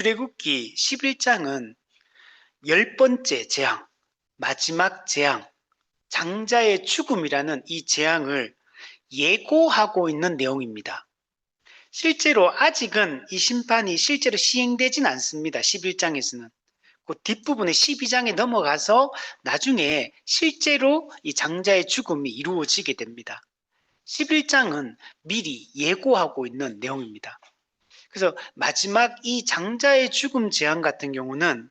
출애굽기 11장은 열 번째 재앙, 마지막 재앙, 장자의 죽음이라는 이 재앙을 예고하고 있는 내용입니다. 실제로 아직은 이 심판이 실제로 시행되진 않습니다. 11장에서는. 그 뒷부분에 12장에 넘어가서 나중에 실제로 이 장자의 죽음이 이루어지게 됩니다. 11장은 미리 예고하고 있는 내용입니다. 그래서 마지막 이 장자의 죽음 재앙 같은 경우는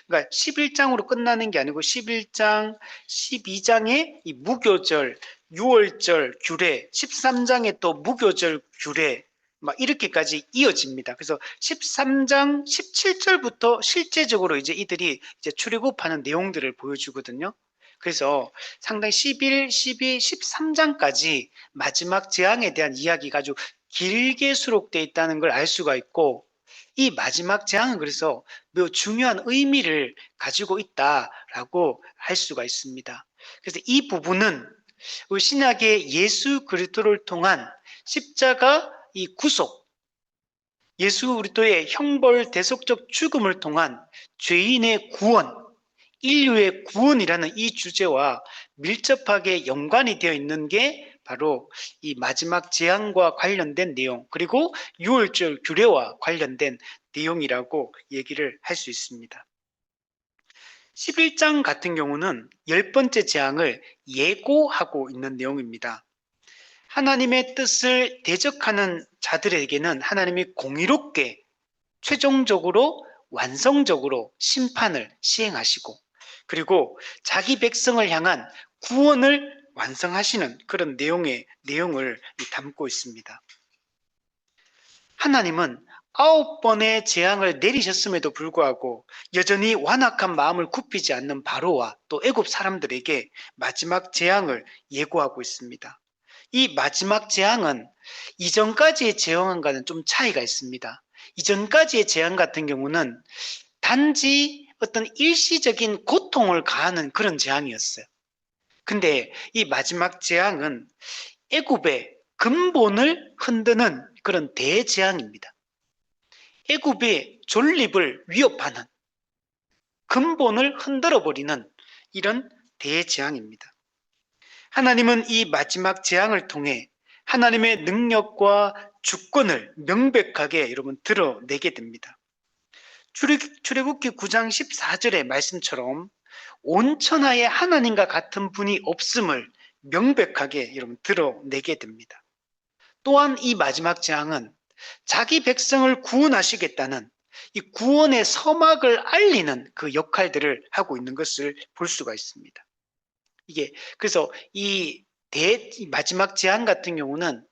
그러니까 11장으로 끝나는 게 아니고 11장, 12장에 이 무교절, 유월절 규례, 13장에 또 무교절 규례 막 이렇게까지 이어집니다. 그래서 13장 17절부터 실제적으로 이제 이들이 이제 출애굽하는 내용들을 보여주거든요. 그래서 상당히 11, 12, 13장까지 마지막 재앙에 대한 이야기가 아주 길게 수록되어 있다는 걸 알 수가 있고, 이 마지막 재앙은 그래서 매우 중요한 의미를 가지고 있다라고 할 수가 있습니다. 그래서 이 부분은 우리 신약의 예수 그리스도를 통한 십자가 이 구속, 예수 그리스도의 형벌 대속적 죽음을 통한 죄인의 구원, 인류의 구원이라는 이 주제와 밀접하게 연관이 되어 있는 게 바로 이 마지막 재앙과 관련된 내용, 그리고 유월절 규례와 관련된 내용이라고 얘기를 할 수 있습니다. 11장 같은 경우는 열 번째 재앙을 예고하고 있는 내용입니다. 하나님의 뜻을 대적하는 자들에게는 하나님이 공의롭게 최종적으로 완성적으로 심판을 시행하시고, 그리고 자기 백성을 향한 구원을 완성하시는 그런 내용을 담고 있습니다. 하나님은 9번의 재앙을 내리셨음에도 불구하고 여전히 완악한 마음을 굽히지 않는 바로와 또 애굽 사람들에게 마지막 재앙을 예고하고 있습니다. 이 마지막 재앙은 이전까지의 재앙과는 좀 차이가 있습니다. 이전까지의 재앙 같은 경우는 단지 어떤 일시적인 고통을 가하는 그런 재앙이었어요. 근데 이 마지막 재앙은 애굽의 근본을 흔드는 그런 대재앙입니다. 애굽의 존립을 위협하는, 근본을 흔들어버리는 이런 대재앙입니다. 하나님은 이 마지막 재앙을 통해 하나님의 능력과 주권을 명백하게 여러분 드러내게 됩니다. 출애굽기 9장 14절의 말씀처럼 온 천하에 하나님과 같은 분이 없음을 명백하게 여러분 드러내게 됩니다. 또한 이 마지막 재앙은 자기 백성을 구원하시겠다는 이 구원의 서막을 알리는 그 역할들을 하고 있는 것을 볼 수가 있습니다. 그래서 이 마지막 재앙 같은 경우는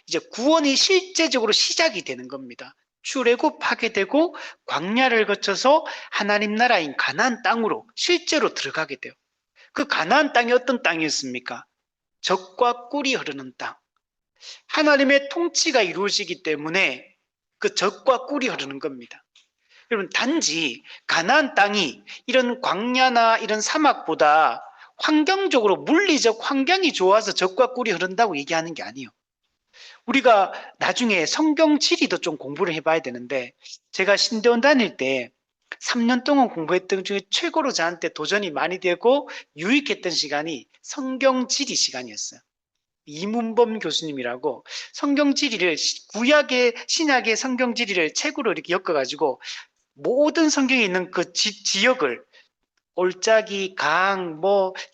이제 구원이 실제적으로 시작이 되는 겁니다. 출애굽하게 되고 광야를 거쳐서 하나님 나라인 가나안 땅으로 실제로 들어가게 돼요. 그 가나안 땅이 어떤 땅이었습니까? 젖과 꿀이 흐르는 땅. 하나님의 통치가 이루어지기 때문에 그 젖과 꿀이 흐르는 겁니다. 여러분, 단지 가나안 땅이 이런 광야나 이런 사막보다 환경적으로 물리적 환경이 좋아서 젖과 꿀이 흐른다고 얘기하는 게 아니에요. 우리가 나중에 성경 지리도 좀 공부를 해봐야 되는데, 제가 신대원 다닐 때 3년 동안 공부했던 중에 최고로 저한테 도전이 많이 되고 유익했던 시간이 성경 지리 시간이었어요. 이문범 교수님이라고 성경 지리를, 구약의 신약의 성경 지리를 책으로 이렇게 엮어가지고 모든 성경에 있는 그 지역을 올짜기, 강,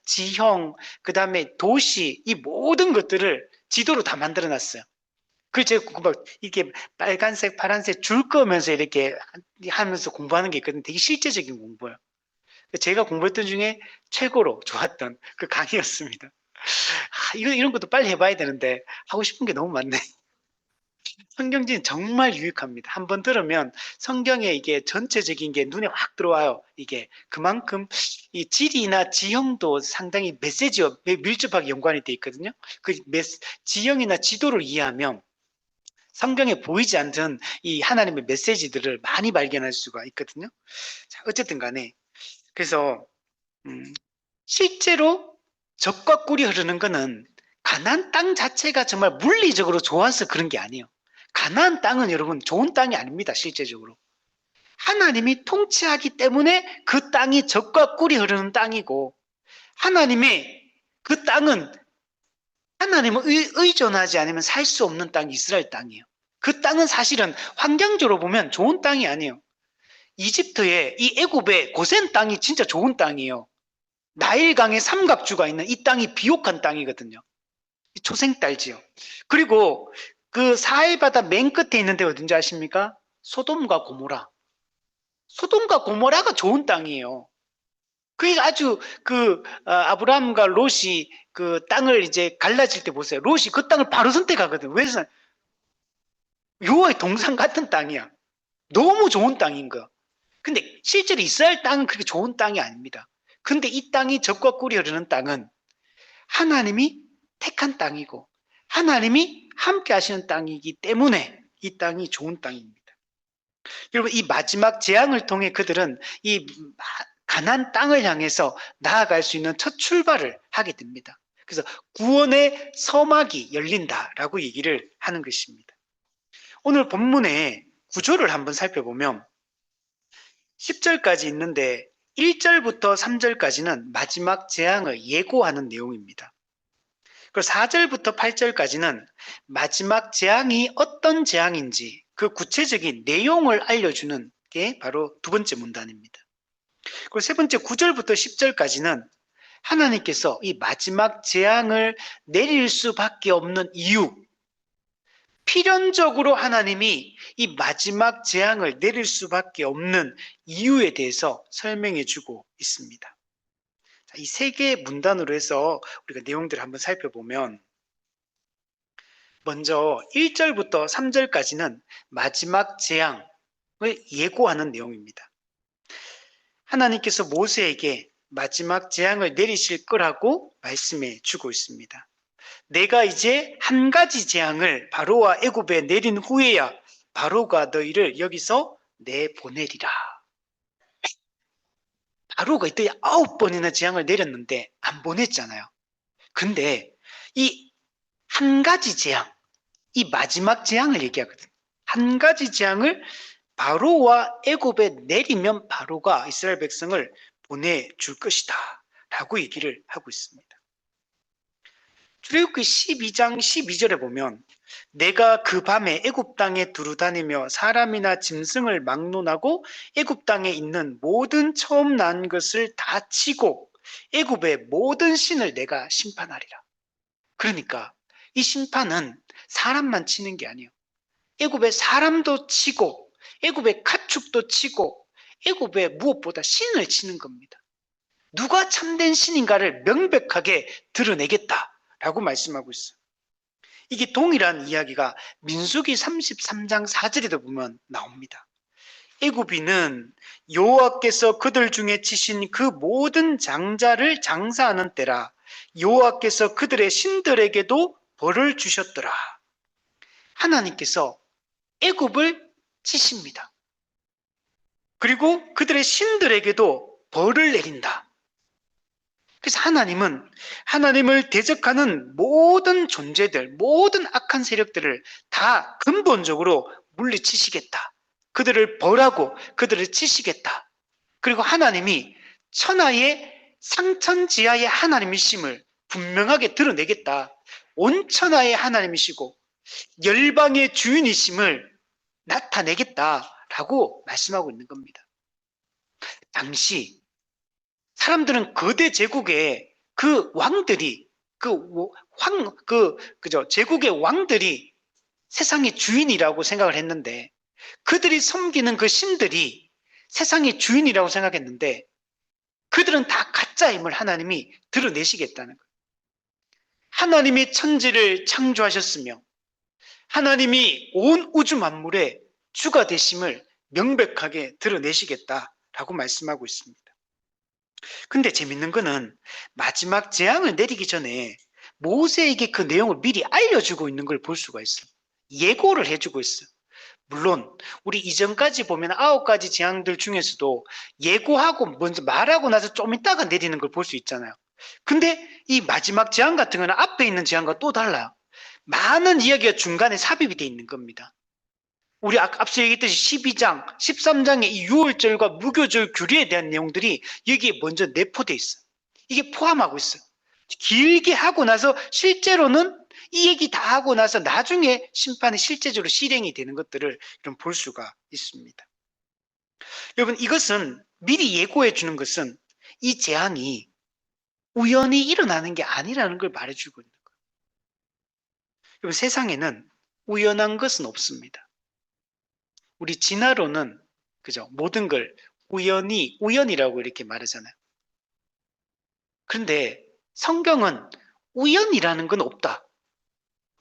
지형, 그 다음에 도시, 이 모든 것들을 지도로 다 만들어 놨어요. 그 제가 막 이렇게 빨간색, 파란색 줄 그으면서 이렇게 하면서 공부하는 게 있거든요. 되게 실제적인 공부예요. 제가 공부했던 중에 최고로 좋았던 그 강의였습니다. 이런 것도 빨리 해봐야 되는데 하고 싶은 게 너무 많네. 성경지는 정말 유익합니다. 한번 들으면 성경에 이게 전체적인 게 눈에 확 들어와요. 이게 그만큼 이 지리나 지형도 상당히 메시지와 밀접하게 연관이 돼 있거든요. 그 지형이나 지도를 이해하면 성경에 보이지 않던 이 하나님의 메시지들을 많이 발견할 수가 있거든요. 자, 어쨌든 간에 그래서 실제로 젖과 꿀이 흐르는 거는 가나안 땅 자체가 정말 물리적으로 좋아서 그런 게 아니에요. 가나안 땅은 여러분 좋은 땅이 아닙니다. 실제적으로. 하나님이 통치하기 때문에 그 땅이 젖과 꿀이 흐르는 땅이고, 하나님의 그 땅은 하나님을 의존하지 않으면 살 수 없는 땅이 이스라엘 땅이에요. 그 땅은 사실은 환경적으로 보면 좋은 땅이 아니에요. 이집트의 이 애굽의 고센 땅이 진짜 좋은 땅이에요. 나일강의 삼각주가 있는 이 땅이 비옥한 땅이거든요. 초생딸지요. 그리고 그 사해바다 맨 끝에 있는 데 어딘지 아십니까? 소돔과 고모라. 소돔과 고모라가 좋은 땅이에요. 그게 아주 아브라함과 롯이 그 땅을 이제 갈라질 때 보세요. 롯이 그 땅을 바로 선택하거든. 왜냐면 요의 동상 같은 땅이야. 너무 좋은 땅인 거. 근데 실제로 이스라엘 땅은 그렇게 좋은 땅이 아닙니다. 근데 이 땅이 젖과 꿀이 흐르는 땅은 하나님이 택한 땅이고 하나님이 함께 하시는 땅이기 때문에 이 땅이 좋은 땅입니다. 여러분, 이 마지막 재앙을 통해 그들은 이 가나안 땅을 향해서 나아갈 수 있는 첫 출발을 하게 됩니다. 그래서 구원의 서막이 열린다라고 얘기를 하는 것입니다. 오늘 본문의 구조를 한번 살펴보면 10절까지 있는데 1절부터 3절까지는 마지막 재앙을 예고하는 내용입니다. 그리고 4절부터 8절까지는 마지막 재앙이 어떤 재앙인지 그 구체적인 내용을 알려주는 게 바로 두 번째 문단입니다. 그리고 세 번째 9절부터 10절까지는 하나님께서 이 마지막 재앙을 내릴 수밖에 없는 이유, 필연적으로 하나님이 이 마지막 재앙을 내릴 수밖에 없는 이유에 대해서 설명해 주고 있습니다. 이 세 개의 문단으로 해서 우리가 내용들을 한번 살펴보면, 먼저 1절부터 3절까지는 마지막 재앙을 예고하는 내용입니다. 하나님께서 모세에게 마지막 재앙을 내리실 거라고 말씀해 주고 있습니다. 내가 이제 한 가지 재앙을 바로와 애굽에 내린 후에야 바로가 너희를 여기서 내보내리라. 바로가 이때 9번이나 재앙을 내렸는데 안 보냈잖아요. 근데 이 한 가지 재앙, 이 마지막 재앙을 얘기하거든요. 한 가지 재앙을 바로와 애굽에 내리면 바로가 이스라엘 백성을 보내줄 것이다 라고 얘기를 하고 있습니다. 출애굽기 12장 12절에 보면 내가 그 밤에 애굽 땅에 두루다니며 사람이나 짐승을 막론하고 애굽 땅에 있는 모든 처음 난 것을 다 치고 애굽의 모든 신을 내가 심판하리라. 그러니까 이 심판은 사람만 치는 게 아니에요. 애굽의 사람도 치고 애굽의 가축도 치고 애굽의 무엇보다 신을 치는 겁니다. 누가 참된 신인가를 명백하게 드러내겠다라고 말씀하고 있어요. 이게 동일한 이야기가 민수기 33장 4절에도 보면 나옵니다. 애굽인은 여호와께서 그들 중에 치신 그 모든 장자를 장사하는 때라 여호와께서 그들의 신들에게도 벌을 주셨더라. 하나님께서 애굽을 치십니다. 그리고 그들의 신들에게도 벌을 내린다. 그래서 하나님은 하나님을 대적하는 모든 존재들, 모든 악한 세력들을 다 근본적으로 물리치시겠다. 그들을 벌하고 그들을 치시겠다. 그리고 하나님이 천하의 상천지하의 하나님이심을 분명하게 드러내겠다. 온 천하의 하나님이시고 열방의 주인이심을 나타내겠다라고 말씀하고 있는 겁니다. 당시 사람들은 거대 제국의 그 왕들이 제국의 왕들이 세상의 주인이라고 생각을 했는데 그들이 섬기는 그 신들이 세상의 주인이라고 생각했는데 그들은 다 가짜임을 하나님이 드러내시겠다는 거예요. 하나님이 천지를 창조하셨으며 하나님이 온 우주 만물의 주가 되심을 명백하게 드러내시겠다라고 말씀하고 있습니다. 근데 재밌는 거는 마지막 재앙을 내리기 전에 모세에게 그 내용을 미리 알려주고 있는 걸 볼 수가 있어요. 예고를 해주고 있어요. 물론 우리 이전까지 보면 9가지 재앙들 중에서도 예고하고 먼저 말하고 나서 좀 있다가 내리는 걸 볼 수 있잖아요. 근데 이 마지막 재앙 같은 거는 앞에 있는 재앙과 또 달라요. 많은 이야기가 중간에 삽입이 돼 있는 겁니다. 우리 앞서 얘기했듯이 12장, 13장의 이 유월절과 무교절 규례에 대한 내용들이 여기에 먼저 내포되어 있어요. 이게 포함하고 있어요. 길게 하고 나서 실제로는 이 얘기 다 하고 나서 나중에 심판이 실제적으로 실행이 되는 것들을 좀 볼 수가 있습니다. 여러분, 이것은 미리 예고해 주는 것은 이 재앙이 우연히 일어나는 게 아니라는 걸 말해주고 있는 거예요. 여러분, 세상에는 우연한 것은 없습니다. 우리 진화론은 그죠? 모든 걸 우연이라고 이렇게 말하잖아요. 그런데 성경은 우연이라는 건 없다.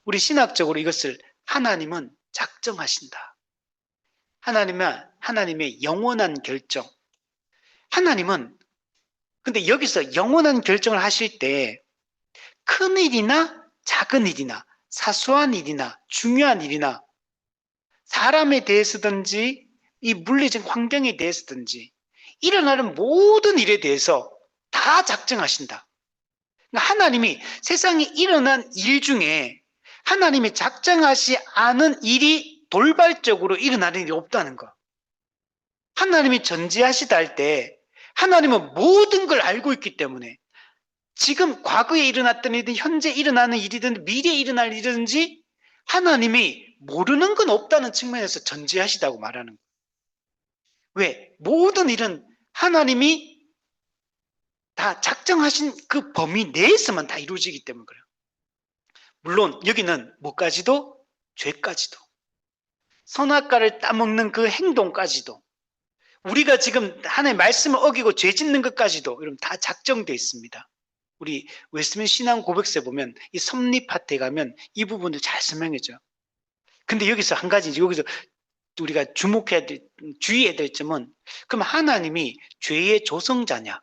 우리 신학적으로 이것을 하나님은 작정하신다. 하나님의 영원한 결정. 하나님은 근데 여기서 영원한 결정을 하실 때 큰 일이나 작은 일이나 사소한 일이나 중요한 일이나 사람에 대해서든지 이 물리적 환경에 대해서든지 일어나는 모든 일에 대해서 다 작정하신다. 그러니까 하나님이 세상에 일어난 일 중에 하나님이 작정하지 않은 일이 돌발적으로 일어나는 일이 없다는 거. 하나님이 전지하시다 할 때 하나님은 모든 걸 알고 있기 때문에 지금 과거에 일어났던 일이든 현재 일어나는 일이든 미래에 일어날 일이든지 하나님이 모르는 건 없다는 측면에서 전지하시다고 말하는 거예요. 왜? 모든 일은 하나님이 다 작정하신 그 범위 내에서만 다 이루어지기 때문에 그래요. 물론 여기는 뭐까지도? 죄까지도. 선악과를 따먹는 그 행동까지도. 우리가 지금 하나님의 말씀을 어기고 죄 짓는 것까지도 여러분 다 작정되어 있습니다. 우리 웨스트민스터 신앙 고백서에 보면 이 섭리 파트에 가면 이 부분도 잘 설명해줘요. 근데 여기서 한 가지 여기서 우리가 주의해야 될 점은 그럼 하나님이 죄의 조성자냐?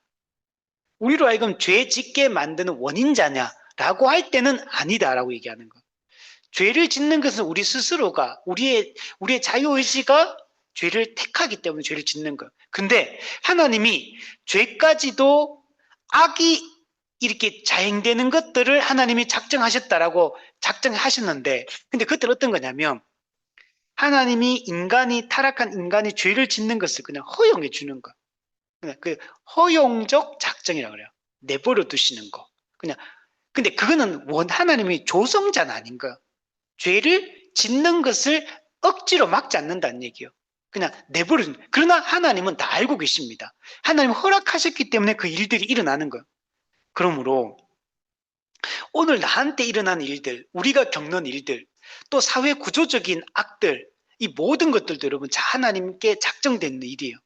우리로 하여금 죄 짓게 만드는 원인자냐라고 할 때는 아니다라고 얘기하는 거. 죄를 짓는 것은 우리 스스로가 우리의 자유의지가 죄를 택하기 때문에 죄를 짓는 거. 근데 하나님이 죄까지도 악이 이렇게 자행되는 것들을 하나님이 작정하셨다라고 작정하셨는데, 근데 그때는 어떤 거냐면 하나님이 타락한 인간이 죄를 짓는 것을 그냥 허용해 주는 거. 그냥 그 허용적 작정이라고 그래요. 내버려 두시는 거. 그냥 근데 그거는 하나님이 조성자는 아닌 거예요. 죄를 짓는 것을 억지로 막지 않는다는 얘기예요. 그냥 내버려 두는. 그러나 하나님은 다 알고 계십니다. 하나님 허락하셨기 때문에 그 일들이 일어나는 거예요. 그러므로 오늘 나한테 일어나는 일들, 우리가 겪는 일들, 또 사회 구조적인 악들, 이 모든 것들도 여러분 하나님께 작정된 일이에요.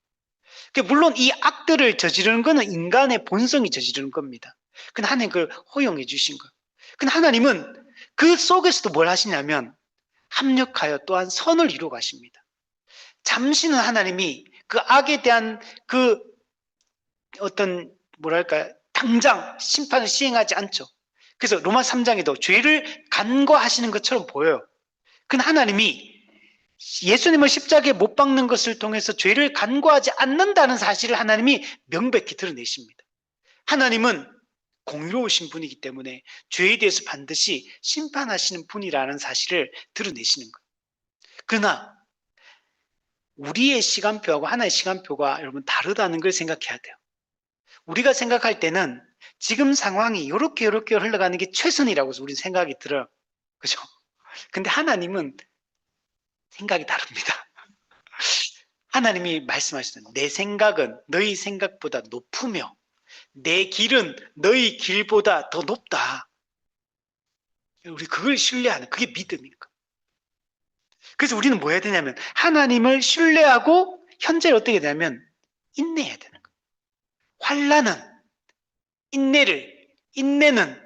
물론 이 악들을 저지르는 것은 인간의 본성이 저지르는 겁니다. 근데 하나님 그걸 허용해 주신 거예요. 근데 하나님은 그 속에서도 뭘 하시냐면 합력하여 또한 선을 이루어 가십니다. 잠시는 하나님이 그 악에 대한 그 어떤 뭐랄까 당장 심판을 시행하지 않죠. 그래서 로마 3장에도 죄를 간과하시는 것처럼 보여요. 근데 하나님이 예수님을 십자가에 못 박는 것을 통해서 죄를 간과하지 않는다는 사실을 하나님이 명백히 드러내십니다. 하나님은 공의로우신 분이기 때문에 죄에 대해서 반드시 심판하시는 분이라는 사실을 드러내시는 거예요. 그러나 우리의 시간표하고 하나의 시간표가 여러분 다르다는 걸 생각해야 돼요. 우리가 생각할 때는 지금 상황이 이렇게 흘러가는 게 최선이라고 우리는 생각이 들어요. 그죠? 근데 하나님은 생각이 다릅니다. 하나님이 말씀하시는 내 생각은 너희 생각보다 높으며 내 길은 너희 길보다 더 높다. 우리 그걸 신뢰하는 그게 믿음입니까? 그래서 우리는 뭐 해야 되냐면 하나님을 신뢰하고 현재를 어떻게 되냐면 인내해야 되는 거예요. 환난은 인내는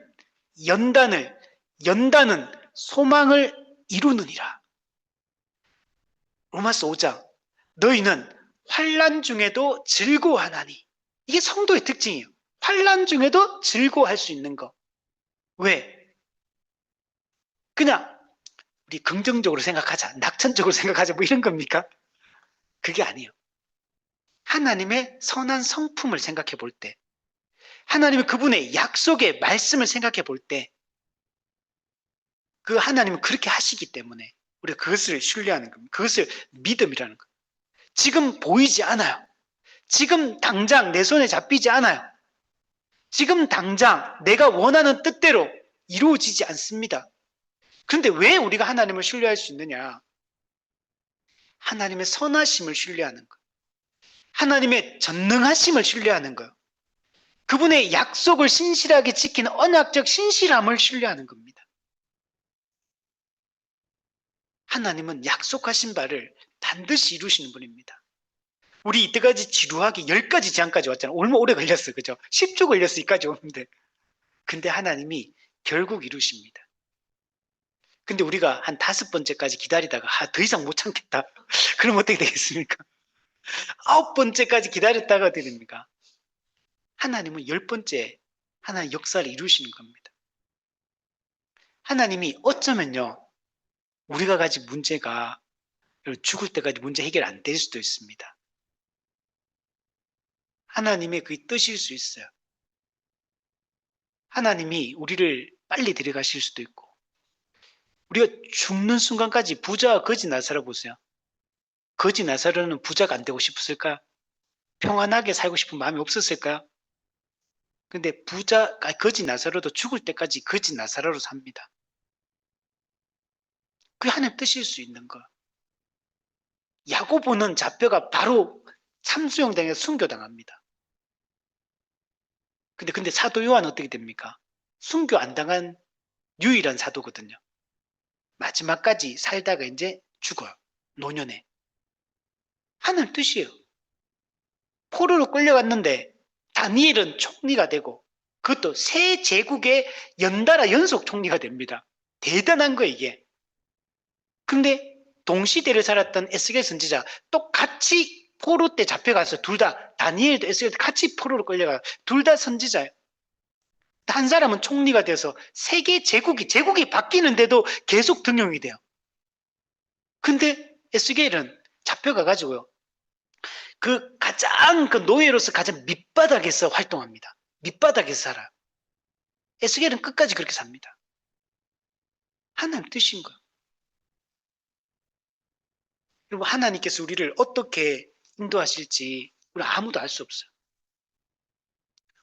연단은 소망을 이루느니라. 로마서 5장 너희는 환난 중에도 즐거워하나니. 이게 성도의 특징이에요. 환난 중에도 즐거워할 수 있는 거. 왜? 그냥 우리 긍정적으로 생각하자, 낙천적으로 생각하자 뭐 이런 겁니까? 그게 아니에요. 하나님의 선한 성품을 생각해 볼 때, 하나님의 그분의 약속의 말씀을 생각해 볼 때, 그 하나님은 그렇게 하시기 때문에 우리가 그것을 신뢰하는 겁니다. 그것을 믿음이라는 겁니다. 지금 보이지 않아요. 지금 당장 내 손에 잡히지 않아요. 지금 당장 내가 원하는 뜻대로 이루어지지 않습니다. 그런데 왜 우리가 하나님을 신뢰할 수 있느냐? 하나님의 선하심을 신뢰하는 것, 하나님의 전능하심을 신뢰하는 것, 그분의 약속을 신실하게 지키는 언약적 신실함을 신뢰하는 겁니다. 하나님은 약속하신 바를 반드시 이루시는 분입니다. 우리 이때까지 지루하게 10가지 제안까지 왔잖아요. 얼마 오래 걸렸어요. 그죠? 10초 걸렸어. 이까지 오는데. 근데 하나님이 결국 이루십니다. 근데 우리가 한 5번째까지 기다리다가 더 이상 못 참겠다. 그럼 어떻게 되겠습니까? 9번째까지 기다렸다가 어떻게 됩니까? 하나님은 10번째 하나님 역사를 이루시는 겁니다. 하나님이 어쩌면요, 우리가 가진 문제가 죽을 때까지 문제 해결 안 될 수도 있습니다. 하나님의 그 뜻일 수 있어요. 하나님이 우리를 빨리 데려가실 수도 있고, 우리가 죽는 순간까지 부자와 거지 나사로 보세요. 거지 나사로는 부자가 안 되고 싶었을까요? 평안하게 살고 싶은 마음이 없었을까요? 근데 거지 나사로도 죽을 때까지 거지 나사로로 삽니다. 그게 하나님 뜻일 수 있는 거. 야고보는 잡혀가 바로 참수형당해서 순교당합니다. 근데 사도 요한은 어떻게 됩니까? 순교 안 당한 유일한 사도거든요. 마지막까지 살다가 이제 죽어요. 노년에. 하나님 뜻이에요. 포로로 끌려갔는데 다니엘은 총리가 되고, 그것도 세 제국의 연달아 연속 총리가 됩니다. 대단한 거 이게. 근데 동시대를 살았던 에스겔 선지자 똑같이 포로 때 잡혀가서 둘 다, 다니엘도 에스겔도 같이 포로로 끌려가요. 둘 다 선지자예요. 한 사람은 총리가 돼서 세계 제국이 바뀌는데도 계속 등용이 돼요. 근데 에스겔은 잡혀가가지고요, 그 노예로서 가장 밑바닥에서 활동합니다. 밑바닥에서 살아요. 에스겔은 끝까지 그렇게 삽니다. 하나님 뜻인 거예요. 그리고 하나님께서 우리를 어떻게 인도하실지 우리 아무도 알 수 없어요.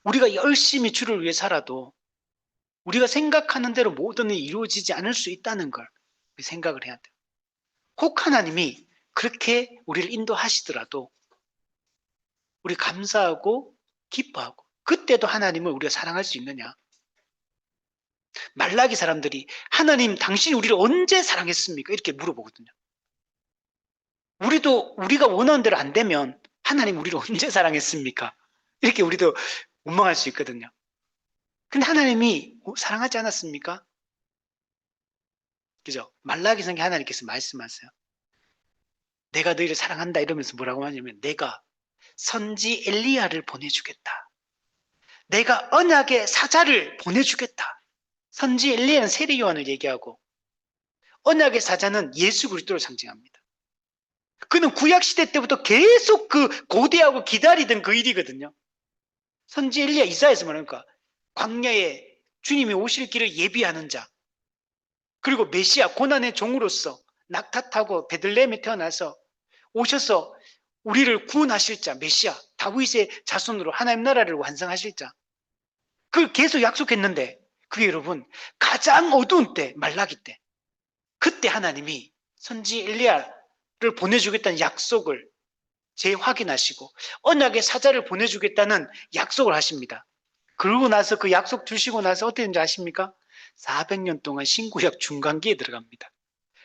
우리가 열심히 주를 위해 살아도 우리가 생각하는 대로 모든 일이 이루어지지 않을 수 있다는 걸 생각을 해야 돼요. 혹 하나님이 그렇게 우리를 인도하시더라도 우리 감사하고 기뻐하고, 그때도 하나님을 우리가 사랑할 수 있느냐? 말라기 사람들이 하나님 당신이 우리를 언제 사랑했습니까? 이렇게 물어보거든요. 우리가 원하는 대로 안 되면 하나님 우리를 언제 사랑했습니까? 이렇게 우리도 원망할 수 있거든요. 근데 하나님이 사랑하지 않았습니까? 그죠? 말라기 성경에 하나님께서 말씀하세요. 내가 너희를 사랑한다 이러면서 뭐라고 하냐면, 내가 선지 엘리야를 보내주겠다. 내가 언약의 사자를 보내주겠다. 선지 엘리야는 세례 요한을 얘기하고, 언약의 사자는 예수 그리스도를 상징합니다. 그는 구약시대 때부터 계속 고대하고 기다리던 그 일이거든요. 선지 엘리야 이사야에서 말하니까 광야에 주님이 오실 길을 예비하는 자, 그리고 메시아 고난의 종으로서 낙타 타고 베들레헴에 태어나서 오셔서 우리를 구원하실 자, 메시아 다윗의 자손으로 하나님 나라를 완성하실 자, 그걸 계속 약속했는데, 그게 여러분 가장 어두운 때, 말라기 때, 그때 하나님이 선지 엘리야를 보내주겠다는 약속을 재확인하시고 언약의 사자를 보내주겠다는 약속을 하십니다. 그러고 나서 그 약속 주시고 나서 어떻게 되는지 아십니까? 400년 동안 신구약 중간기에 들어갑니다.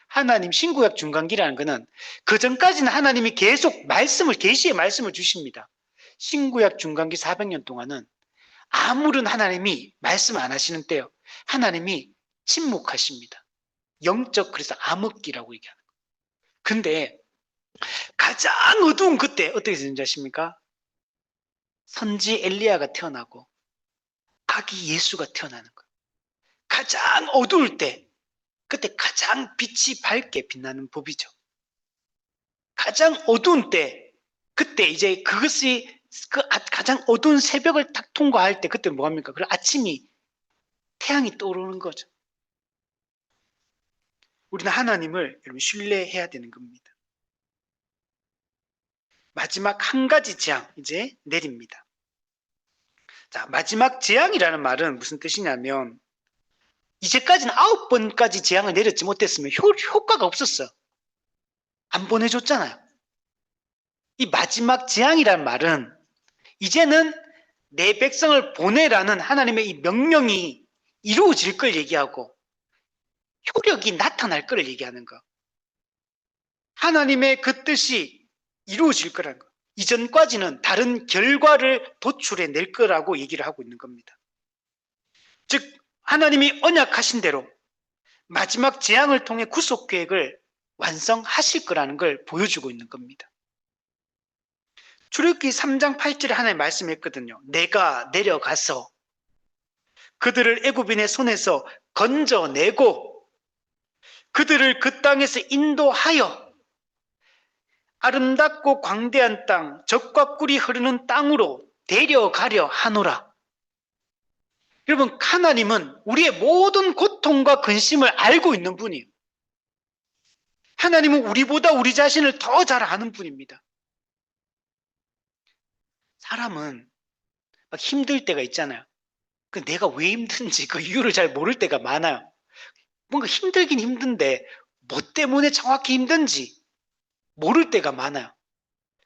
하나님 신구약 중간기라는 것은 그 전까지는 하나님이 계속 계시의 말씀을 주십니다. 신구약 중간기 400년 동안은 아무런 하나님이 말씀 안 하시는 때요, 하나님이 침묵하십니다. 그래서 암흑기라고 얘기하는 거예요. 근데 가장 어두운 그때 어떻게 되는지 아십니까? 선지 엘리야가 태어나고 아기 예수가 태어나는 거예요. 가장 어두울 때, 그때 가장 빛이 밝게 빛나는 법이죠. 가장 어두운 때, 그때 이제 그것이 가장 어두운 새벽을 딱 통과할 때, 그때 뭐합니까? 그리고 아침이 태양이 떠오르는 거죠. 우리는 하나님을 여러분 신뢰해야 되는 겁니다. 마지막 한 가지 재앙 이제 내립니다. 자, 마지막 재앙이라는 말은 무슨 뜻이냐면 이제까지는 9번까지 재앙을 내렸지 못했으면 효과가 없었어. 안 보내줬잖아요. 이 마지막 재앙이라는 말은 이제는 내 백성을 보내라는 하나님의 이 명령이 이루어질 걸 얘기하고 효력이 나타날 걸 얘기하는 거. 하나님의 그 뜻이 이루어질 거라는 거. 이전까지는 다른 결과를 도출해 낼 거라고 얘기를 하고 있는 겁니다. 즉 하나님이 언약하신 대로 마지막 재앙을 통해 구속 계획을 완성하실 거라는 걸 보여주고 있는 겁니다. 출애굽기 3장 8절에 하나님 말씀했거든요. 내가 내려가서 그들을 애굽인의 손에서 건져내고 그들을 그 땅에서 인도하여 아름답고 광대한 땅, 젖과 꿀이 흐르는 땅으로 데려가려 하노라. 여러분, 하나님은 우리의 모든 고통과 근심을 알고 있는 분이에요. 하나님은 우리보다 우리 자신을 더 잘 아는 분입니다. 사람은 막 힘들 때가 있잖아요. 내가 왜 힘든지 그 이유를 잘 모를 때가 많아요. 뭔가 힘들긴 힘든데 뭐 때문에 정확히 힘든지 모를 때가 많아요.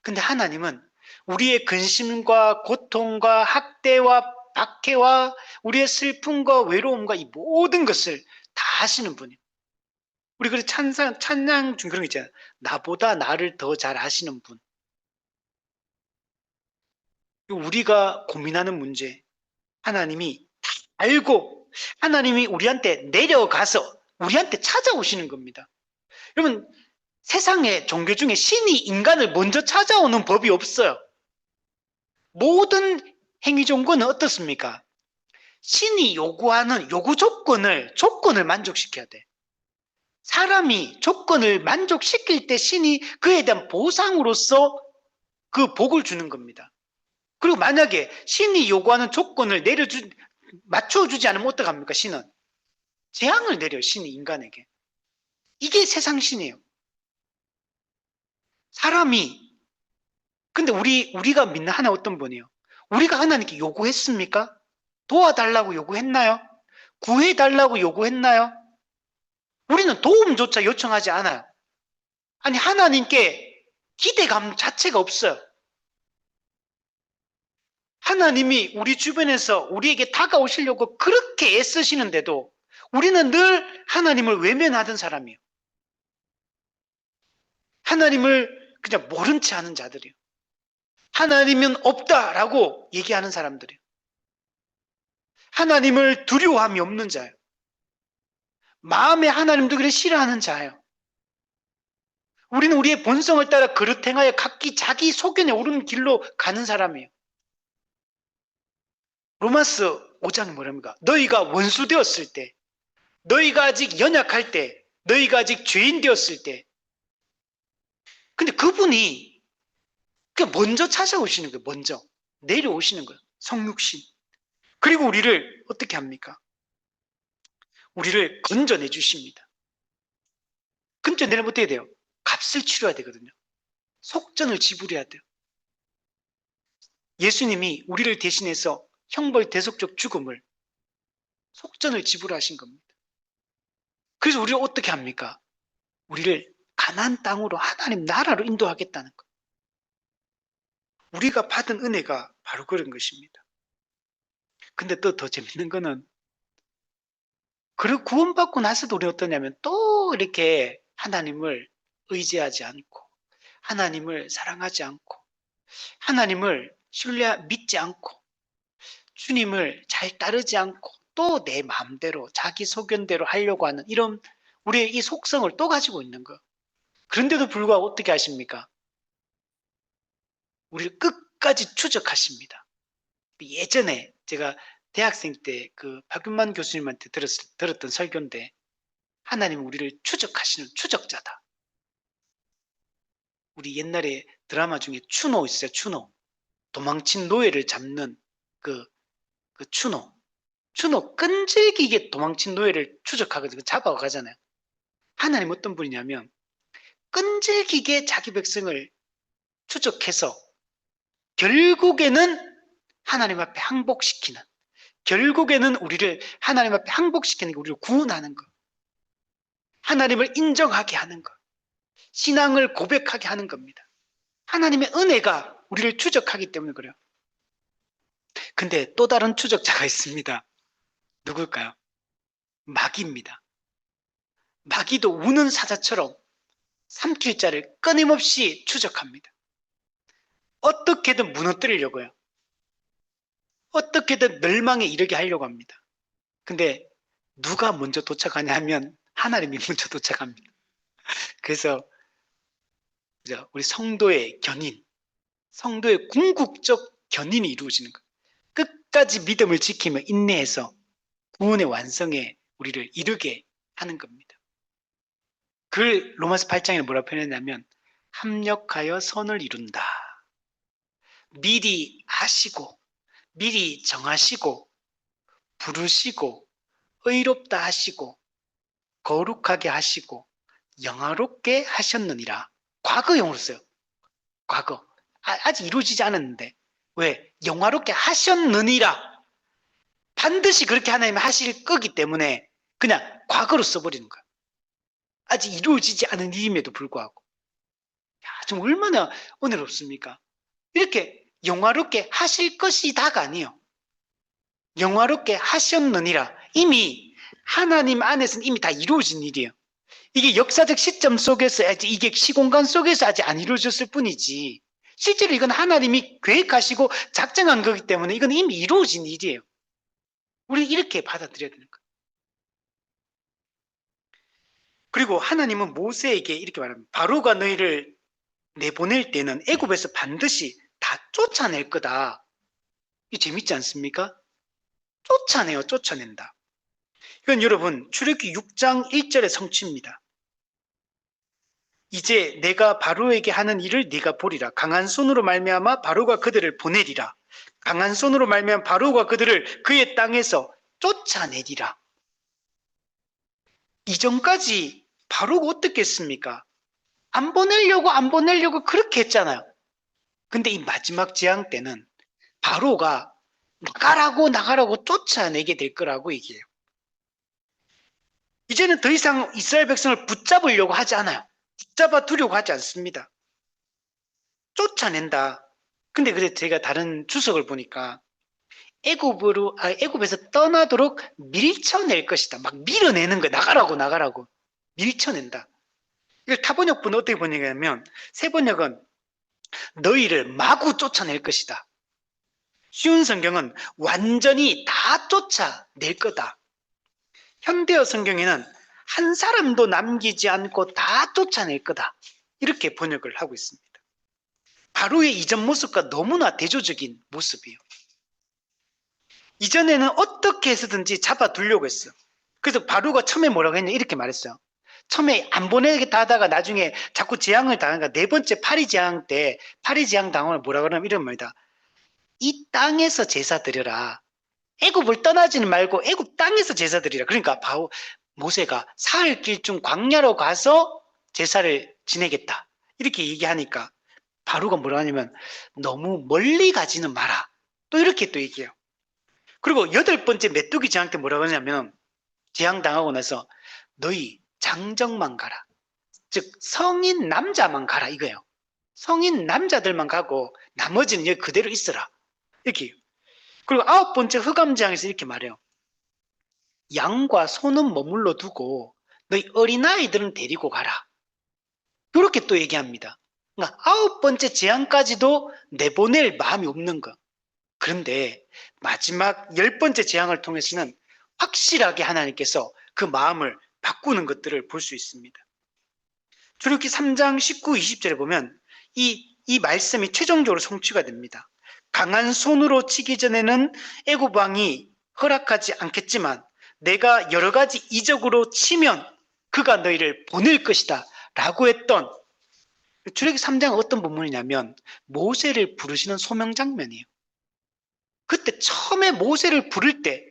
근데 하나님은 우리의 근심과 고통과 학대와 박해와 우리의 슬픔과 외로움과 이 모든 것을 다 아시는 분이에요. 우리 그래서 찬양 중 그런 거 있잖아요. 나보다 나를 더 잘 아시는 분. 우리가 고민하는 문제 하나님이 다 알고 하나님이 우리한테 내려가서 우리한테 찾아오시는 겁니다. 여러분 세상의 종교 중에 신이 인간을 먼저 찾아오는 법이 없어요. 모든 행위종교는 어떻습니까? 신이 요구하는 요구 조건을 만족시켜야 돼. 사람이 조건을 만족시킬 때 신이 그에 대한 보상으로서 그 복을 주는 겁니다. 그리고 만약에 신이 요구하는 조건을 맞춰주지 않으면 어떡합니까? 신은 재앙을 내려요. 신이 인간에게. 이게 세상 신이에요. 사람이 근데 우리가 믿는 하나님 어떤 분이에요? 우리가 하나님께 요구했습니까? 도와달라고 요구했나요? 구해달라고 요구했나요? 우리는 도움조차 요청하지 않아요. 아니 하나님께 기대감 자체가 없어요. 하나님이 우리 주변에서 우리에게 다가오시려고 그렇게 애쓰시는데도 우리는 늘 하나님을 외면하던 사람이에요. 하나님을 그냥 모른 채 하는 자들이에요. 하나님은 없다라고 얘기하는 사람들이에요. 하나님을 두려워함이 없는 자예요. 마음에 하나님도 그래 싫어하는 자예요. 우리는 우리의 본성을 따라 그릇 행하여 각기 자기 소견에 오르는 길로 가는 사람이에요. 로마서 5장이 뭐랍니까? 너희가 원수 되었을 때, 너희가 아직 연약할 때, 너희가 아직 죄인 되었을 때, 근데 그분이 먼저 찾아오시는 거예요. 먼저 내려오시는 거예요. 성육신. 그리고 우리를 어떻게 합니까? 우리를 건져내 주십니다. 건져내려면 어떻게 돼요? 값을 치러야 되거든요. 속전을 지불해야 돼요. 예수님이 우리를 대신해서 형벌 대속적 죽음을 속전을 지불하신 겁니다. 그래서 우리를 어떻게 합니까? 우리를 가나안 땅으로 하나님 나라로 인도하겠다는 것. 우리가 받은 은혜가 바로 그런 것입니다. 근데 또 더 재밌는 거는 그리고 구원받고 나서도 우리 어떠냐면 또 이렇게 하나님을 의지하지 않고 하나님을 사랑하지 않고 하나님을 믿지 않고 주님을 잘 따르지 않고 또 내 마음대로 자기 소견대로 하려고 하는 이런 우리의 이 속성을 또 가지고 있는 거. 그런데도 불구하고 어떻게 하십니까? 우리를 끝까지 추적하십니다. 예전에 제가 대학생 때 그 박윤만 교수님한테 들었던 설교인데 하나님은 우리를 추적하시는 추적자다. 우리 옛날에 드라마 중에 추노 있어요. 추노. 도망친 노예를 잡는 그 추노 끈질기게 도망친 노예를 추적하거든요. 잡아가잖아요. 하나님 어떤 분이냐면 끈질기게 자기 백성을 추적해서 결국에는 하나님 앞에 항복시키는, 결국에는 우리를 하나님 앞에 항복시키는 게 우리를 구원하는 것, 하나님을 인정하게 하는 것, 신앙을 고백하게 하는 겁니다. 하나님의 은혜가 우리를 추적하기 때문에 그래요. 근데 또 다른 추적자가 있습니다. 누굴까요? 마귀입니다. 마귀도 우는 사자처럼 삼킬 자를 끊임없이 추적합니다. 어떻게든 무너뜨리려고요. 어떻게든 멸망에 이르게 하려고 합니다. 근데 누가 먼저 도착하냐 하면 하나님이 먼저 도착합니다. 그래서 우리 성도의 견인, 성도의 궁극적 견인이 이루어지는 거예요. 끝까지 믿음을 지키며 인내해서 구원의 완성에 우리를 이르게 하는 겁니다. 그걸 로마서 8장에 뭐라 표현했냐면 합력하여 선을 이룬다. 미리 아시고 미리 정하시고 부르시고 의롭다 하시고 거룩하게 하시고 영화롭게 하셨느니라. 과거형으로 써요. 과거. 아직 이루어지지 않았는데. 왜? 영화롭게 하셨느니라. 반드시 그렇게 하나님이 하실 거기 때문에 그냥 과거로 써버리는 거야. 아직 이루어지지 않은 일임에도 불구하고. 야, 좀 얼마나 은혜롭습니까? 이렇게 영화롭게 하실 것이다가 아니에요. 영화롭게 하셨느니라. 이미 하나님 안에서는 이미 다 이루어진 일이에요. 이게 역사적 시점 속에서 이게 시공간 속에서 아직 안 이루어졌을 뿐이지 실제로 이건 하나님이 계획하시고 작정한 거기 때문에 이건 이미 이루어진 일이에요. 우리는 이렇게 받아들여야 되는 거예요. 그리고 하나님은 모세에게 이렇게 말합니다. 바로가 너희를 내보낼 때는 애굽에서 반드시 다 쫓아낼 거다. 이게 재밌지 않습니까? 쫓아내요. 쫓아낸다. 이건 여러분 출애굽기 6장 1절의 성취입니다. 이제 내가 바로에게 하는 일을 네가 보리라. 강한 손으로 말미암아 바로가 그들을 보내리라. 강한 손으로 말미암아 바로가 그들을 그의 땅에서 쫓아내리라. 이전까지 바로가 어떻게 했습니까? 안 보내려고 그렇게 했잖아요. 근데 이 마지막 재앙 때는 바로가 나가라고 쫓아내게 될 거라고 얘기해요. 이제는 더 이상 이스라엘 백성을 붙잡으려고 하지 않아요. 붙잡아 두려고 하지 않습니다. 쫓아낸다. 근데 그래 제가 다른 주석을 보니까 애굽에서 떠나도록 밀쳐낼 것이다. 막 밀어내는 거야. 나가라고 밀쳐낸다. 이걸 타번역본은 어떻게 번역하냐면 세번역은 너희를 마구 쫓아낼 것이다. 쉬운 성경은 완전히 다 쫓아낼 거다. 현대어 성경에는 한 사람도 남기지 않고 다 쫓아낼 거다. 이렇게 번역을 하고 있습니다. 바로의 이전 모습과 너무나 대조적인 모습이에요. 이전에는 어떻게 해서든지 잡아두려고 했어요. 그래서 바로가 처음에 뭐라고 했냐 이렇게 말했어요. 처음에 안 보내겠다 하다가 나중에 자꾸 재앙을 당하니까 네 번째 파리 재앙 때 파리 재앙 당하면 뭐라 그러면 이런 말이다. 이 땅에서 제사 드려라. 애굽을 떠나지는 말고 애굽 땅에서 제사 드리라. 그러니까 모세가 사흘 길 중 광야로 가서 제사를 지내겠다. 이렇게 얘기하니까 바로가 뭐라 하냐면 너무 멀리 가지는 마라. 또 이렇게 또 얘기해요. 그리고 여덟 번째 메뚜기 재앙 때 뭐라고 하냐면 재앙 당하고 나서 너희 장정만 가라. 즉 성인 남자만 가라 이거예요. 성인 남자들만 가고 나머지는 여기 그대로 있어라. 이렇게. 그리고 아홉 번째 흑암 재앙에서 이렇게 말해요. 양과 소는 머물러 두고 너희 어린아이들은 데리고 가라. 이렇게 또 얘기합니다. 그러니까 아홉 번째 재앙까지도 내보낼 마음이 없는 거. 그런데 마지막 열 번째 재앙을 통해서는 확실하게 하나님께서 그 마음을 바꾸는 것들을 볼 수 있습니다. 출애굽기 3장 19, 20절에 보면 이 말씀이 최종적으로 성취가 됩니다. 강한 손으로 치기 전에는 애굽 왕이 허락하지 않겠지만 내가 여러 가지 이적으로 치면 그가 너희를 보낼 것이다 라고 했던 출애굽기 3장은 어떤 본문이냐면 모세를 부르시는 소명 장면이에요. 그때 처음에 모세를 부를 때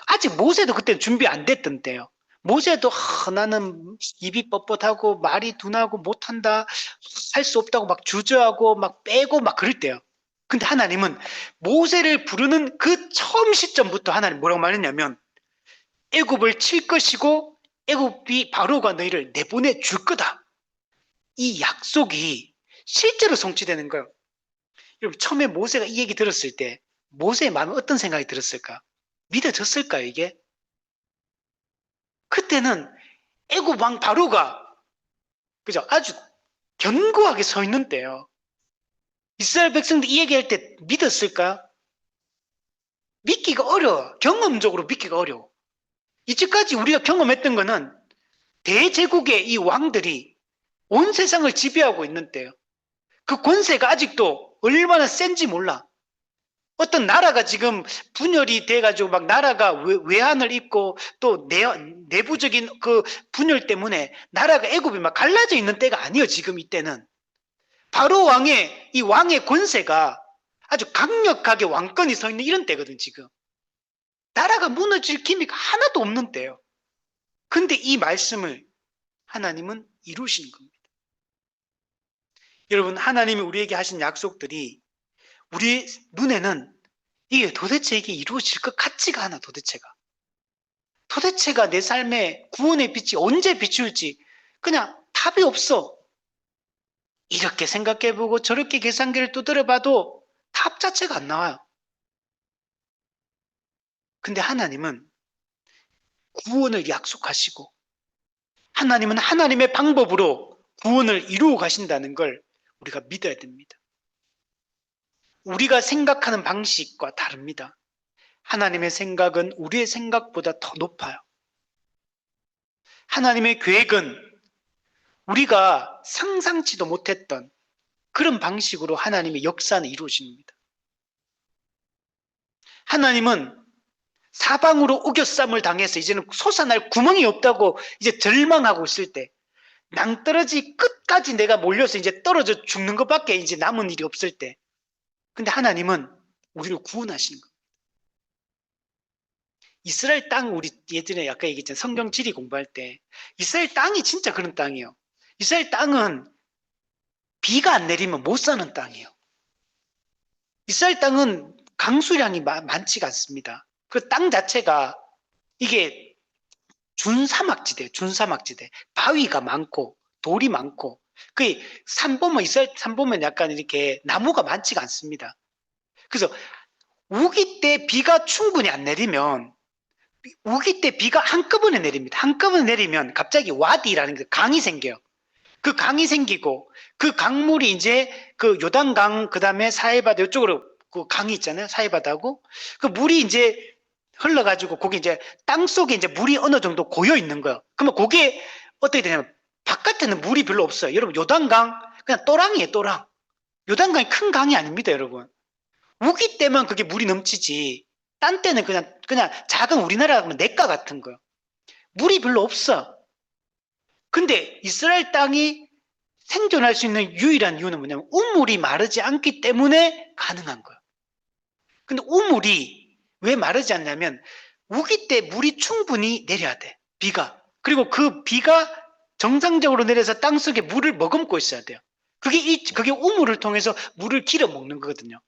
아직 모세도 그때 준비 안 됐던 때예요. 모세도 나는 입이 뻣뻣하고 말이 둔하고 못한다, 할 수 없다고 막 주저하고 막 빼고 막 그럴 때요. 근데 하나님은 모세를 부르는 그 처음 시점부터 하나님 뭐라고 말했냐면 애굽을 칠 것이고 애굽이 바로가 너희를 내보내 줄 거다. 이 약속이 실제로 성취되는 거예요. 여러분 처음에 모세가 이 얘기 들었을 때 모세의 마음에 어떤 생각이 들었을까? 믿어졌을까요 이게? 그때는 애굽 왕 바로가 그죠? 아주 견고하게 서 있는 때요. 이스라엘 백성들 이 얘기할 때 믿었을까? 믿기가 어려워. 경험적으로 믿기가 어려워. 이제까지 우리가 경험했던 거는 대제국의 이 왕들이 온 세상을 지배하고 있는 때요. 그 권세가 아직도 얼마나 센지 몰라. 어떤 나라가 지금 분열이 돼가지고 막 나라가 외환을 입고 또 내부적인 그 분열 때문에 나라가 애굽이 막 갈라져 있는 때가 아니에요. 지금 이때는. 바로 왕의 이 왕의 권세가 아주 강력하게 왕권이 서 있는 이런 때거든 지금. 나라가 무너질 기미가 하나도 없는 때예요. 근데 이 말씀을 하나님은 이루신 겁니다. 여러분 하나님이 우리에게 하신 약속들이 우리 눈에는 이게 이루어질 것 같지가 않아. 도대체가 내 삶에 구원의 빛이 언제 비출지 그냥 답이 없어. 이렇게 생각해보고 저렇게 계산기를 두드려봐도 답 자체가 안 나와요. 근데 하나님은 구원을 약속하시고 하나님은 하나님의 방법으로 구원을 이루어 가신다는 걸 우리가 믿어야 됩니다. 우리가 생각하는 방식과 다릅니다. 하나님의 생각은 우리의 생각보다 더 높아요. 하나님의 계획은 우리가 상상치도 못했던 그런 방식으로 하나님의 역사는 이루어집니다. 하나님은 사방으로 우겨쌈을 당해서 이제는 솟아날 구멍이 없다고 이제 절망하고 있을 때 낭떠러지 끝까지 내가 몰려서 이제 떨어져 죽는 것밖에 이제 남은 일이 없을 때 근데 하나님은 우리를 구원하시는 거예요. 이스라엘 땅 우리 예전에 아까 얘기했잖아요. 성경 지리 공부할 때 이스라엘 땅이 진짜 그런 땅이에요. 이스라엘 땅은 비가 안 내리면 못 사는 땅이에요. 이스라엘 땅은 강수량이 많지가 않습니다. 그 땅 자체가 이게 준사막지대. 바위가 많고 돌이 많고 그 산 보면 이스라엘 산 보면 약간 이렇게 나무가 많지가 않습니다. 그래서 우기 때 비가 충분히 안 내리면 우기 때 비가 한꺼번에 내립니다. 한꺼번에 내리면 갑자기 와디라는 강이 생겨요. 그 강이 생기고 그 강물이 이제 그 요단강 그다음에 사해바다 이쪽으로 그 강이 있잖아요. 사해바다하고 그 물이 이제 흘러가지고 거기 이제 땅 속에 이제 물이 어느 정도 고여 있는 거예요. 그러면 그게 어떻게 되냐면 바깥에는 물이 별로 없어요. 여러분 요단강 그냥 또랑이에요. 또랑. 요단강이 큰 강이 아닙니다. 여러분. 우기 때만 그게 물이 넘치지 딴 때는 그냥 작은 우리나라 하면 냇가 같은 거예요. 물이 별로 없어. 근데 이스라엘 땅이 생존할 수 있는 유일한 이유는 뭐냐면 우물이 마르지 않기 때문에 가능한 거예요. 근데 우물이 왜 마르지 않냐면 우기 때 물이 충분히 내려야 돼. 비가. 그리고 그 비가 정상적으로 내려서 땅속에 물을 머금고 있어야 돼요. 그게 우물을 통해서 물을 길어 먹는 거거든요.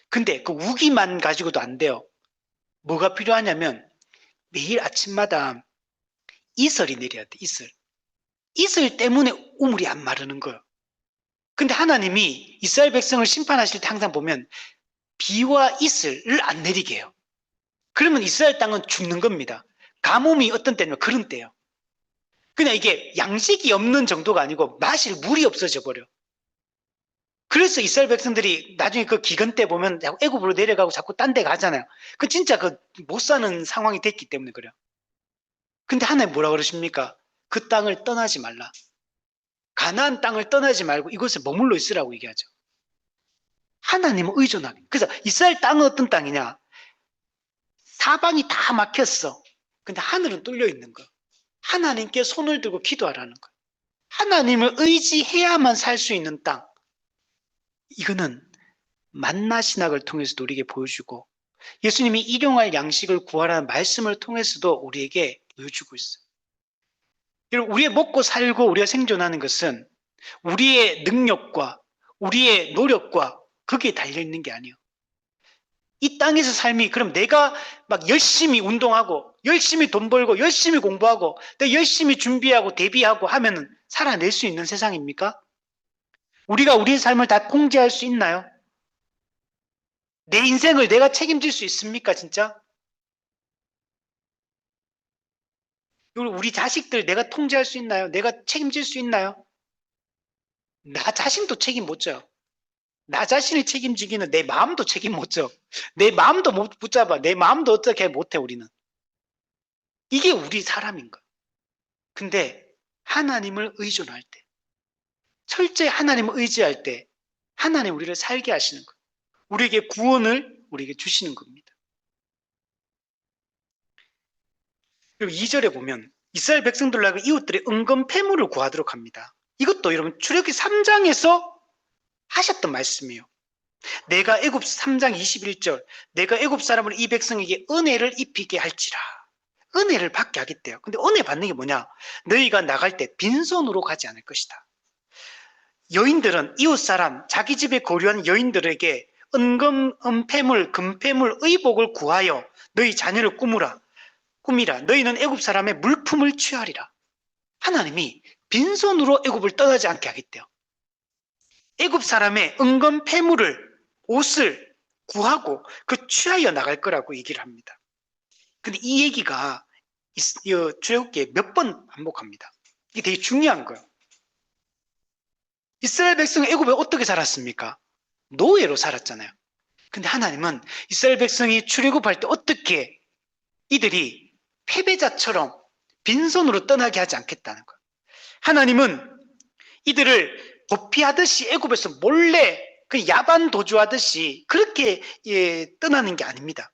근데 그 우기만 가지고도 안 돼요. 뭐가 필요하냐면 매일 아침마다 이슬이 내려야 돼. 이슬 때문에 우물이 안 마르는 거예요. 근데 하나님이 이스라엘 백성을 심판하실 때 항상 보면 비와 이슬을 안 내리게 해요. 그러면 이스라엘 땅은 죽는 겁니다. 가뭄이 어떤 때는 그런 때예요. 그냥 이게 양식이 없는 정도가 아니고 마실 물이 없어져 버려. 그래서 이스라엘 백성들이 나중에 그 기근 때 보면 애굽으로 내려가고 자꾸 딴 데 가잖아요. 그 진짜 그 못 사는 상황이 됐기 때문에 그래요. 근데 하나님 뭐라 그러십니까? 그 땅을 떠나지 말라. 가나안 땅을 떠나지 말고 이곳에 머물러 있으라고 얘기하죠. 하나님은 의존하게. 그래서 이스라엘 땅은 어떤 땅이냐? 사방이 다 막혔어. 근데 하늘은 뚫려 있는 거. 하나님께 손을 들고 기도하라는 거. 하나님을 의지해야만 살 수 있는 땅. 이거는 만나 신학을 통해서도 우리에게 보여주고 예수님이 일용할 양식을 구하라는 말씀을 통해서도 우리에게 보여주고 있어요. 여러분, 우리의 먹고 살고 우리가 생존하는 것은 우리의 능력과 우리의 노력과 거기에 달려있는 게 아니에요. 이 땅에서 삶이 그럼 내가 막 열심히 운동하고 열심히 돈 벌고 열심히 공부하고 또 열심히 준비하고 대비하고 하면은 살아낼 수 있는 세상입니까? 우리가 우리의 삶을 다 통제할 수 있나요? 내 인생을 내가 책임질 수 있습니까, 진짜? 우리 자식들 내가 통제할 수 있나요? 내가 책임질 수 있나요? 나 자신도 책임 못 져요. 나 자신을 책임지기는 내 마음도 책임 못 져. 내 마음도 못 붙잡아. 내 마음도 어떻게 못해, 우리는. 이게 우리 사람인가. 근데 하나님을 의존할 때, 철저히 하나님을 의지할 때, 하나님 우리를 살게 하시는 거예요. 우리에게 구원을 우리에게 주시는 겁니다. 그리고 2절에 보면 이스라엘 백성들로 이웃들의 은근 패물을 구하도록 합니다. 이것도 여러분 출애굽기 3장에서 하셨던 말씀이에요. 내가 애굽 3장 21절 내가 애굽 사람을 이 백성에게 은혜를 입히게 할지라. 은혜를 받게 하겠대요. 근데 은혜 받는 게 뭐냐? 너희가 나갈 때 빈손으로 가지 않을 것이다. 여인들은 이웃 사람, 자기 집에 거류한 여인들에게 은금, 은폐물, 금폐물, 의복을 구하여 너희 자녀를 꾸미라. 너희는 애굽 사람의 물품을 취하리라. 하나님이 빈손으로 애굽을 떠나지 않게 하겠대요. 애굽 사람의 은금 폐물을 옷을 구하고 그 취하여 나갈 거라고 얘기를 합니다. 근데 이 얘기가 출애굽기에 몇 번 반복합니다. 이게 되게 중요한 거예요. 이스라엘 백성은 애굽에 어떻게 살았습니까? 노예로 살았잖아요. 근데 하나님은 이스라엘 백성이 출애굽할 때 어떻게 이들이 패배자처럼 빈손으로 떠나게 하지 않겠다는 거예요. 하나님은 이들을 도피하듯이 애굽에서 몰래 그 야반 도주하듯이 그렇게 떠나는 게 아닙니다.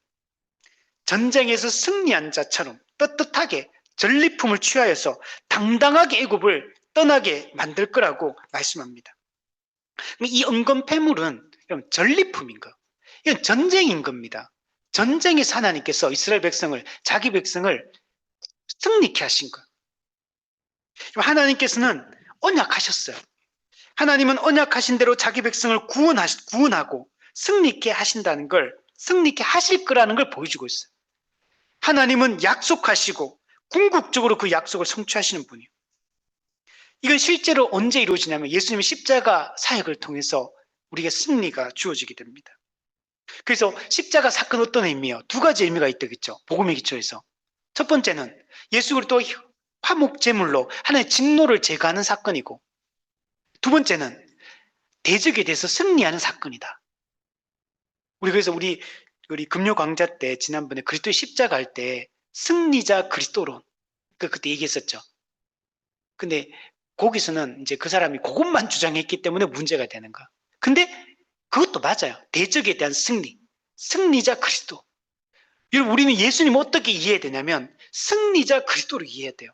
전쟁에서 승리한 자처럼 떳떳하게 전리품을 취하여서 당당하게 애굽을 떠나게 만들 거라고 말씀합니다. 이 은금 패물은 전리품인 거. 이건 전쟁인 겁니다. 전쟁에서 하나님께서 이스라엘 백성을 자기 백성을 승리케 하신 거예요. 하나님께서는 언약하셨어요. 하나님은 언약하신 대로 자기 백성을 구원하고 승리케 하신다는 걸, 승리케 하실 거라는 걸 보여주고 있어요. 하나님은 약속하시고 궁극적으로 그 약속을 성취하시는 분이에요. 이건 실제로 언제 이루어지냐면 예수님의 십자가 사역을 통해서 우리에게 승리가 주어지게 됩니다. 그래서 십자가 사건 어떤 의미예요? 두 가지 의미가 있다겠죠. 복음의 기초에서. 첫 번째는 예수 그리스도 화목 제물로 하나님의 진노를 제거하는 사건이고, 두 번째는 대적에 대해서 승리하는 사건이다. 그래서 우리 금요 강좌 때 지난번에 그리스도의 십자가 할 때 승리자 그리스도론 그때 얘기했었죠. 근데 거기서는 이제 그 사람이 그것만 주장했기 때문에 문제가 되는 거야. 근데 그것도 맞아요. 대적에 대한 승리자 그리스도. 여러분, 우리는 예수님 어떻게 이해해야 되냐면 승리자 그리스도로 이해해야 돼요.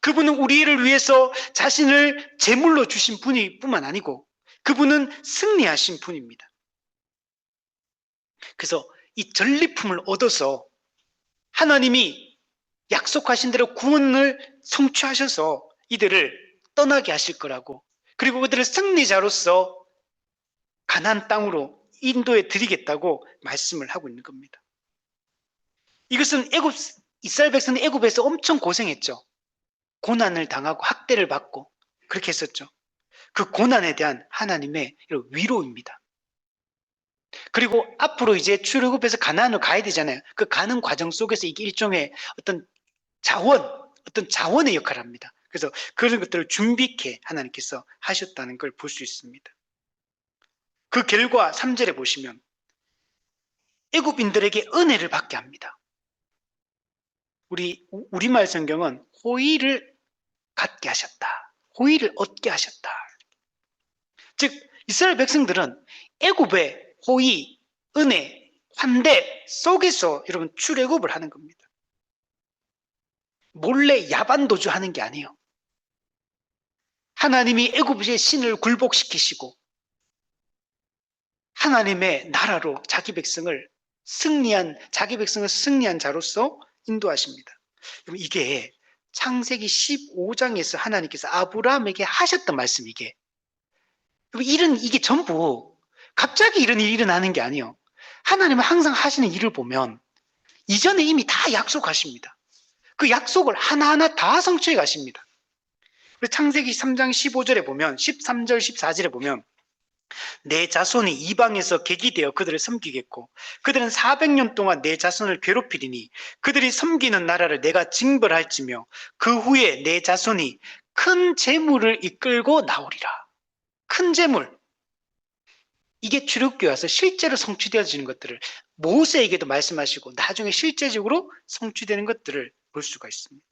그분은 우리를 위해서 자신을 제물로 주신 분이 뿐만 아니고 그분은 승리하신 분입니다. 그래서 이 전리품을 얻어서 하나님이 약속하신 대로 구원을 성취하셔서 이들을 떠나게 하실 거라고, 그리고 그들을 승리자로서 가나안 땅으로 인도해 드리겠다고 말씀을 하고 있는 겁니다. 이것은 이스라엘 백성은 애굽에서 엄청 고생했죠. 고난을 당하고 학대를 받고 그렇게 했었죠. 그 고난에 대한 하나님의 위로입니다. 그리고 앞으로 이제 출애굽해서 가나안으로 가야 되잖아요. 그 가는 과정 속에서 이게 일종의 어떤 자원의 역할을 합니다. 그래서 그런 것들을 준비케 하나님께서 하셨다는 걸 볼 수 있습니다. 그 결과 3절에 보시면 애굽인들에게 은혜를 받게 합니다. 우리말 성경은 호의를 갖게 하셨다. 호의를 얻게 하셨다. 즉 이스라엘 백성들은 애굽의 호의, 은혜, 환대 속에서 여러분 출애굽을 하는 겁니다. 몰래 야반도주하는 게 아니에요. 하나님이 애굽의 신을 굴복시키시고 하나님의 나라로 자기 백성을 승리한 자로서 인도하십니다. 이게 창세기 15장에서 하나님께서 아브라함에게 하셨던 말씀, 이게. 이게 전부 갑자기 이런 일이 일어나는 게 아니에요. 하나님은 항상 하시는 일을 보면 이전에 이미 다 약속하십니다. 그 약속을 하나하나 다 성취해 가십니다. 창세기 3장 15절에 보면, 13절, 14절에 보면, 내 자손이 이방에서 객이 되어 그들을 섬기겠고 그들은 400년 동안 내 자손을 괴롭히리니 그들이 섬기는 나라를 내가 징벌할지며 그 후에 내 자손이 큰 재물을 이끌고 나오리라. 큰 재물. 이게 출애굽기에 와서 실제로 성취되어지는 것들을 모세에게도 말씀하시고 나중에 실제적으로 성취되는 것들을 볼 수가 있습니다.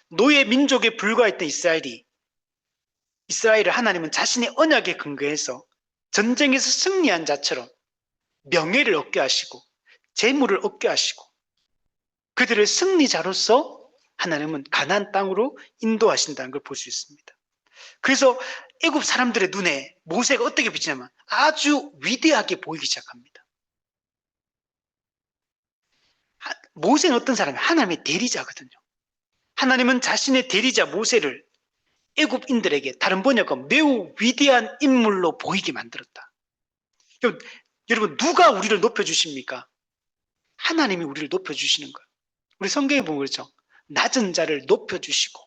노예 민족에 불과했던 이스라엘을 하나님은 자신의 언약에 근거해서 전쟁에서 승리한 자처럼 명예를 얻게 하시고 재물을 얻게 하시고 그들을 승리자로서 하나님은 가나안 땅으로 인도하신다는 걸 볼 수 있습니다. 그래서 애굽 사람들의 눈에 모세가 어떻게 비치냐면 아주 위대하게 보이기 시작합니다. 모세는 어떤 사람이에요? 하나님의 대리자거든요. 하나님은 자신의 대리자 모세를 애굽인들에게 다른 번역은 매우 위대한 인물로 보이게 만들었다. 여러분, 누가 우리를 높여주십니까? 하나님이 우리를 높여주시는 거예요. 우리 성경에 보면 그렇죠. 낮은 자를 높여주시고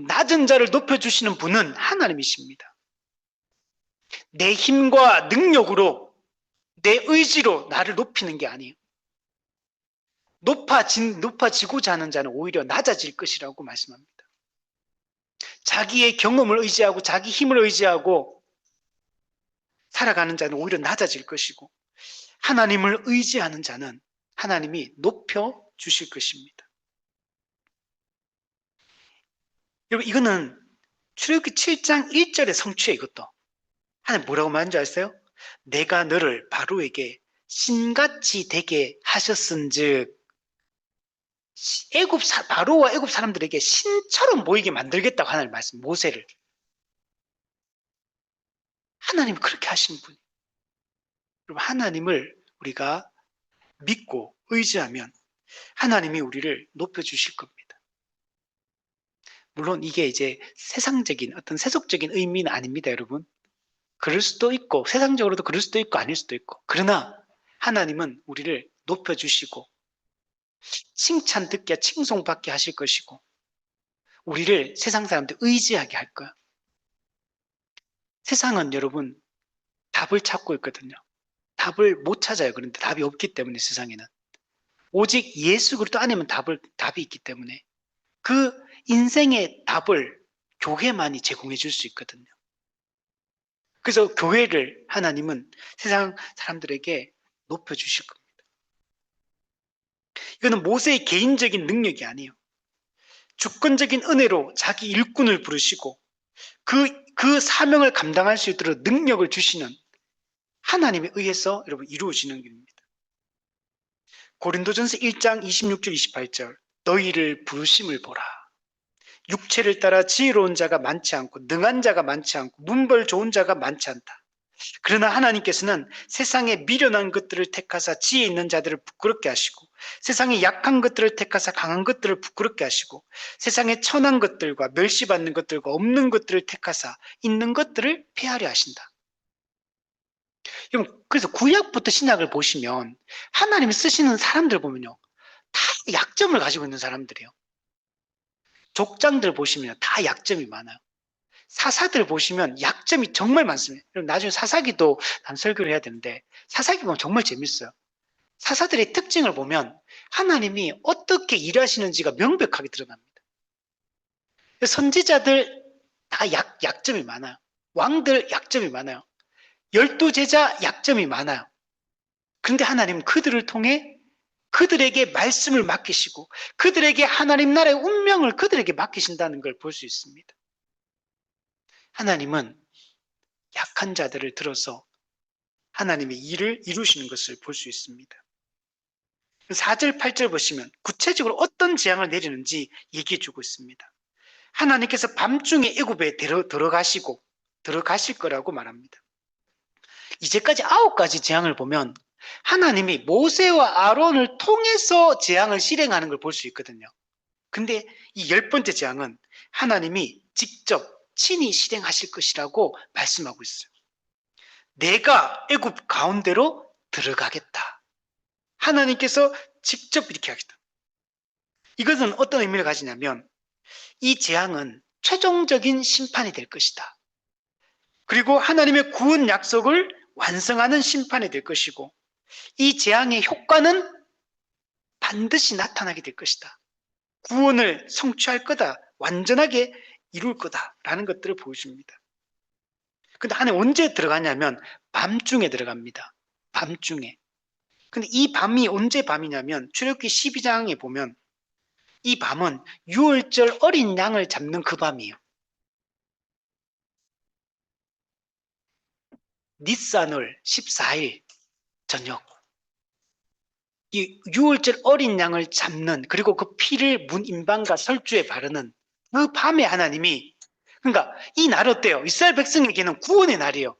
낮은 자를 높여주시는 분은 하나님이십니다. 내 힘과 능력으로 내 의지로 나를 높이는 게 아니에요. 높아지고자 하는 자는 오히려 낮아질 것이라고 말씀합니다. 자기의 경험을 의지하고 자기 힘을 의지하고 살아가는 자는 오히려 낮아질 것이고 하나님을 의지하는 자는 하나님이 높여주실 것입니다. 여러분, 이거는 출애굽기 7장 1절의 성취예요. 이것도 하나님 뭐라고 말하는 줄 아세요? 내가 너를 바로에게 신같이 되게 하셨은즉 바로와 애굽 사람들에게 신처럼 보이게 만들겠다고 하나님 말씀, 모세를. 하나님은 그렇게 하신 분이에요. 여러분, 하나님을 우리가 믿고 의지하면 하나님이 우리를 높여주실 겁니다. 물론 이게 이제 세상적인 어떤 세속적인 의미는 아닙니다, 여러분. 그럴 수도 있고 세상적으로도 그럴 수도 있고 아닐 수도 있고, 그러나 하나님은 우리를 높여주시고 칭찬 듣게 칭송받게 하실 것이고 우리를 세상 사람들 의지하게 할 거야. 세상은 여러분 답을 찾고 있거든요. 답을 못 찾아요. 그런데 답이 없기 때문에 세상에는 오직 예수 그리스도 안에만 답이 있기 때문에 그 인생의 답을 교회만이 제공해 줄 수 있거든요. 그래서 교회를 하나님은 세상 사람들에게 높여주실 겁니다. 이거는 모세의 개인적인 능력이 아니에요. 주권적인 은혜로 자기 일꾼을 부르시고 그 사명을 감당할 수 있도록 능력을 주시는 하나님에 의해서 여러분 이루어지는 일입니다. 고린도전서 1장 26절 28절 너희를 부르심을 보라. 육체를 따라 지혜로운 자가 많지 않고 능한 자가 많지 않고 문벌 좋은 자가 많지 않다. 그러나 하나님께서는 세상에 미련한 것들을 택하사 지혜 있는 자들을 부끄럽게 하시고 세상에 약한 것들을 택하사 강한 것들을 부끄럽게 하시고 세상에 천한 것들과 멸시받는 것들과 없는 것들을 택하사 있는 것들을 폐하려 하신다. 그래서 구약부터 신약을 보시면 하나님이 쓰시는 사람들 보면요 다 약점을 가지고 있는 사람들이에요. 족장들 보시면 다 약점이 많아요. 사사들 보시면 약점이 정말 많습니다. 나중에 사사기도 난 설교를 해야 되는데 사사기 보면 정말 재밌어요. 사사들의 특징을 보면 하나님이 어떻게 일하시는지가 명백하게 드러납니다. 선지자들 다 약점이 많아요. 왕들 약점이 많아요. 12제자 약점이 많아요. 그런데 하나님은 그들을 통해 그들에게 말씀을 맡기시고 그들에게 하나님 나라의 운명을 그들에게 맡기신다는 걸 볼 수 있습니다. 하나님은 약한 자들을 들어서 하나님의 일을 이루시는 것을 볼 수 있습니다. 4절, 8절 보시면 구체적으로 어떤 재앙을 내리는지 얘기해 주고 있습니다. 하나님께서 밤중에 애굽에 들어가실 거라고 말합니다. 이제까지 9가지 재앙을 보면 하나님이 모세와 아론을 통해서 재앙을 실행하는 걸 볼 수 있거든요. 근데 이 10번째 재앙은 하나님이 직접 친히 실행하실 것이라고 말씀하고 있어요. 내가 애굽 가운데로 들어가겠다. 하나님께서 직접 이렇게 하겠다. 이것은 어떤 의미를 가지냐면 이 재앙은 최종적인 심판이 될 것이다. 그리고 하나님의 구원 약속을 완성하는 심판이 될 것이고 이 재앙의 효과는 반드시 나타나게 될 것이다. 구원을 성취할 거다. 완전하게 이룰 거다라는 것들을 보여줍니다. 근데 안에 언제 들어가냐면 밤중에 들어갑니다. 밤중에. 근데 이 밤이 언제 밤이냐면 출애굽기 12장에 보면 이 밤은 유월절 어린 양을 잡는 그 밤이에요. 니산월 14일 저녁. 이 유월절 어린 양을 잡는 그리고 그 피를 문 임방과 설주에 바르는 그 밤에 하나님이 그러니까 이 날 어때요? 이스라엘 백성에게는 구원의 날이에요.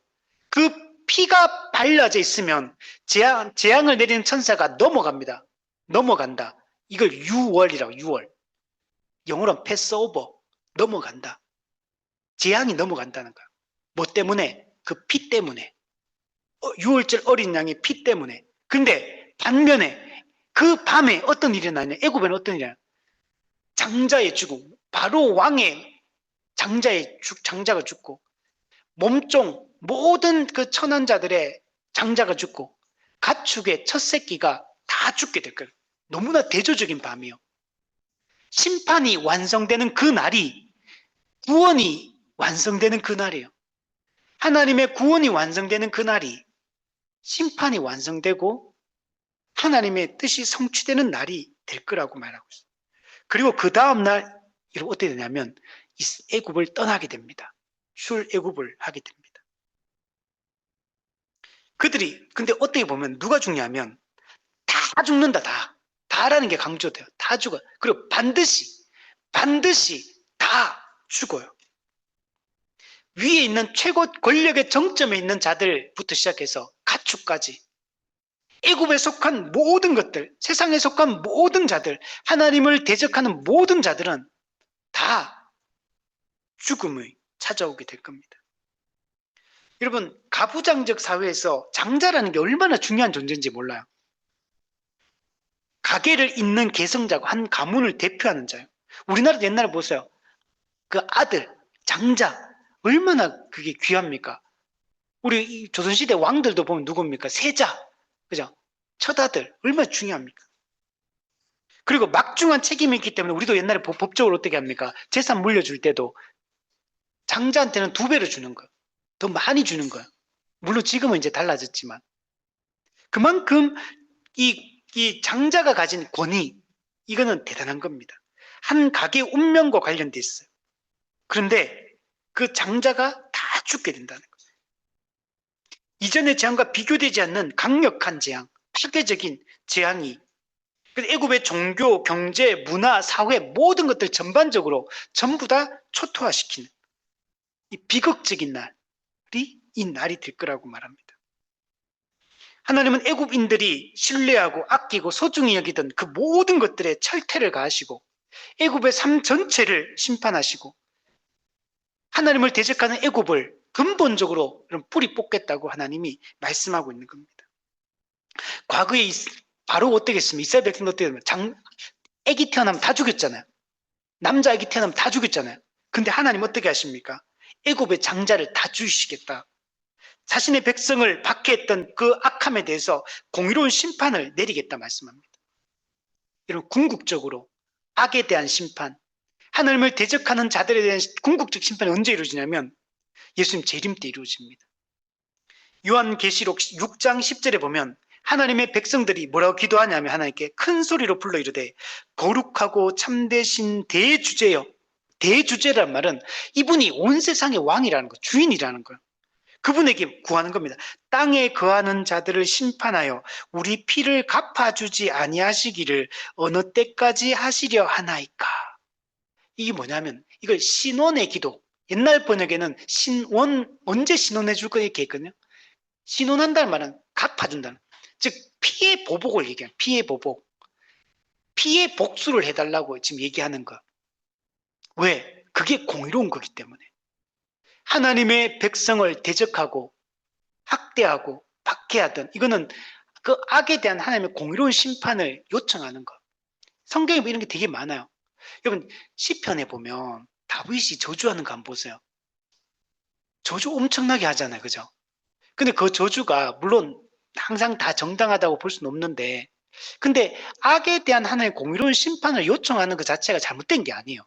그 피가 발라져 있으면 재앙을 내리는 천사가 넘어갑니다. 넘어간다. 이걸 유월이라고 유월. 영어로는 패스오버. 넘어간다. 재앙이 넘어간다는 거야. 뭐 때문에? 그 피 때문에. 유월절 어린 양의 피 때문에. 근데 반면에 그 밤에 어떤 일이 나냐? 애굽에는 어떤 일이냐? 장자의 죽음. 바로 왕의 장자가 죽고 몸종 모든 그 천한자들의 장자가 죽고 가축의 첫 새끼가 다 죽게 될 거예요. 너무나 대조적인 밤이요. 심판이 완성되는 그 날이 구원이 완성되는 그 날이에요. 하나님의 구원이 완성되는 그 날이 심판이 완성되고 하나님의 뜻이 성취되는 날이 될 거라고 말하고 있어요. 그리고 그 다음 날 여러분 어떻게 되냐면 애굽을 떠나게 됩니다. 출애굽을 하게 됩니다. 그들이 근데 어떻게 보면 누가 죽냐면 다 죽는다. 다라는 게 강조돼요. 다 죽어요. 그리고 반드시 다 죽어요. 위에 있는 최고 권력의 정점에 있는 자들부터 시작해서 가축까지 애굽에 속한 모든 것들, 세상에 속한 모든 자들, 하나님을 대적하는 모든 자들은 다 죽음이 찾아오게 될 겁니다. 여러분, 가부장적 사회에서 장자라는 게 얼마나 중요한 존재인지 몰라요. 가게를 잇는 계승자고 한 가문을 대표하는 자예요. 우리나라도 옛날에 보세요. 그 아들, 장자, 얼마나 그게 귀합니까? 우리 조선시대 왕들도 보면 누굽니까? 세자, 그죠? 처다들, 얼마나 중요합니까? 그리고 막중한 책임이 있기 때문에 우리도 옛날에 법적으로 어떻게 합니까? 재산 물려줄 때도 장자한테는 2배로 주는 거예요. 더 많이 주는 거예요. 물론 지금은 이제 달라졌지만. 그만큼 이 장자가 가진 권위, 이거는 대단한 겁니다. 한 가게의 운명과 관련돼 있어요. 그런데 그 장자가 다 죽게 된다는 거예요. 이전의 재앙과 비교되지 않는 강력한 재앙, 파괴적인 재앙이 애굽의 종교, 경제, 문화, 사회 모든 것들 전반적으로 전부 다 초토화시키는 이 비극적인 날이 이 날이 될 거라고 말합니다. 하나님은 애굽인들이 신뢰하고 아끼고 소중히 여기던 그 모든 것들에 철퇴를 가하시고 애굽의 삶 전체를 심판하시고 하나님을 대적하는 애굽을 근본적으로 뿌리 뽑겠다고 하나님이 말씀하고 있는 겁니다. 과거에 바로 어떻게 했습니까? 이스라엘 백성들 어떻게 했습니까? 애기 태어나면 다 죽였잖아요. 남자 애기 태어나면 다 죽였잖아요. 근데 하나님 어떻게 하십니까? 애굽의 장자를 다 죽이시겠다. 자신의 백성을 박해했던 그 악함에 대해서 공의로운 심판을 내리겠다 말씀합니다. 여러분, 궁극적으로 악에 대한 심판, 하나님을 대적하는 자들에 대한 궁극적 심판이 언제 이루어지냐면 예수님 재림 때 이루어집니다. 요한계시록 6장 10절에 보면 하나님의 백성들이 뭐라고 기도하냐면 하나님께 큰 소리로 불러 이르되 거룩하고 참되신 대주제여. 대주제란 말은 이분이 온 세상의 왕이라는 거, 주인이라는 거예요. 그분에게 구하는 겁니다. 땅에 거하는 자들을 심판하여 우리 피를 갚아주지 아니하시기를 어느 때까지 하시려 하나이까. 이게 뭐냐면 이걸 신원의 기도. 옛날 번역에는 신원, 언제 신원해 줄 거 이렇게 했거든요. 신원한다는 말은 갚아준다는. 즉 피의 보복을 얘기해요. 피의 보복. 피의 복수를 해달라고 지금 얘기하는 거. 왜? 그게 공의로운 거기 때문에. 하나님의 백성을 대적하고 학대하고 박해하던 이거는 그 악에 대한 하나님의 공의로운 심판을 요청하는 거. 성경에 이런 게 되게 많아요. 여러분 시편에 보면 다윗이 저주하는 거 한번 보세요. 저주 엄청나게 하잖아요. 그죠? 근데 그 저주가 물론 항상 다 정당하다고 볼 수는 없는데 근데 악에 대한 하나님의 공의로운 심판을 요청하는 그 자체가 잘못된 게 아니에요.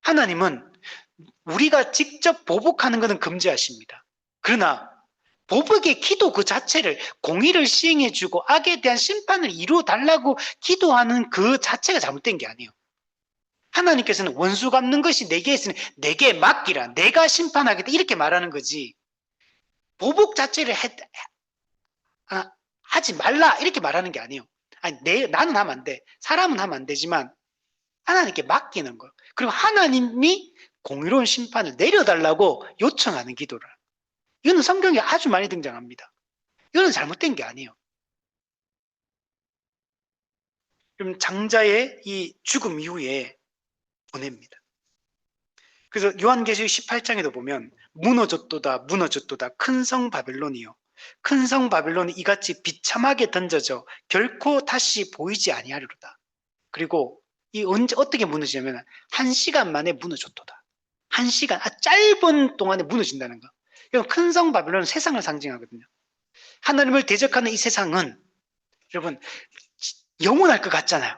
하나님은 우리가 직접 보복하는 것은 금지하십니다. 그러나 보복의 기도 그 자체를 공의를 시행해주고 악에 대한 심판을 이루어달라고 기도하는 그 자체가 잘못된 게 아니에요. 하나님께서는 원수 갚는 것이 내게 있으니 내게 맡기라. 내가 심판하겠다. 이렇게 말하는 거지. 보복 자체를 하지 말라. 이렇게 말하는 게 아니에요. 아니, 나는 하면 안 돼. 사람은 하면 안 되지만 하나님께 맡기는 거. 그리고 하나님이 공의로운 심판을 내려달라고 요청하는 기도를. 이거는 성경에 아주 많이 등장합니다. 이거는 잘못된 게 아니에요. 그럼 장자의 이 죽음 이후에 보냅니다. 그래서 요한계시록 18장에도 보면 무너졌도다 무너졌도다 큰 성 바벨론이요. 큰 성 바벨론이 이같이 비참하게 던져져 결코 다시 보이지 아니하리로다. 그리고 이 언제 어떻게 무너지냐면 1시간 만에 무너졌도다. 1시간 짧은 동안에 무너진다는 거. 큰 성 바벨론은 세상을 상징하거든요. 하나님을 대적하는 이 세상은 여러분 영원할 것 같잖아요.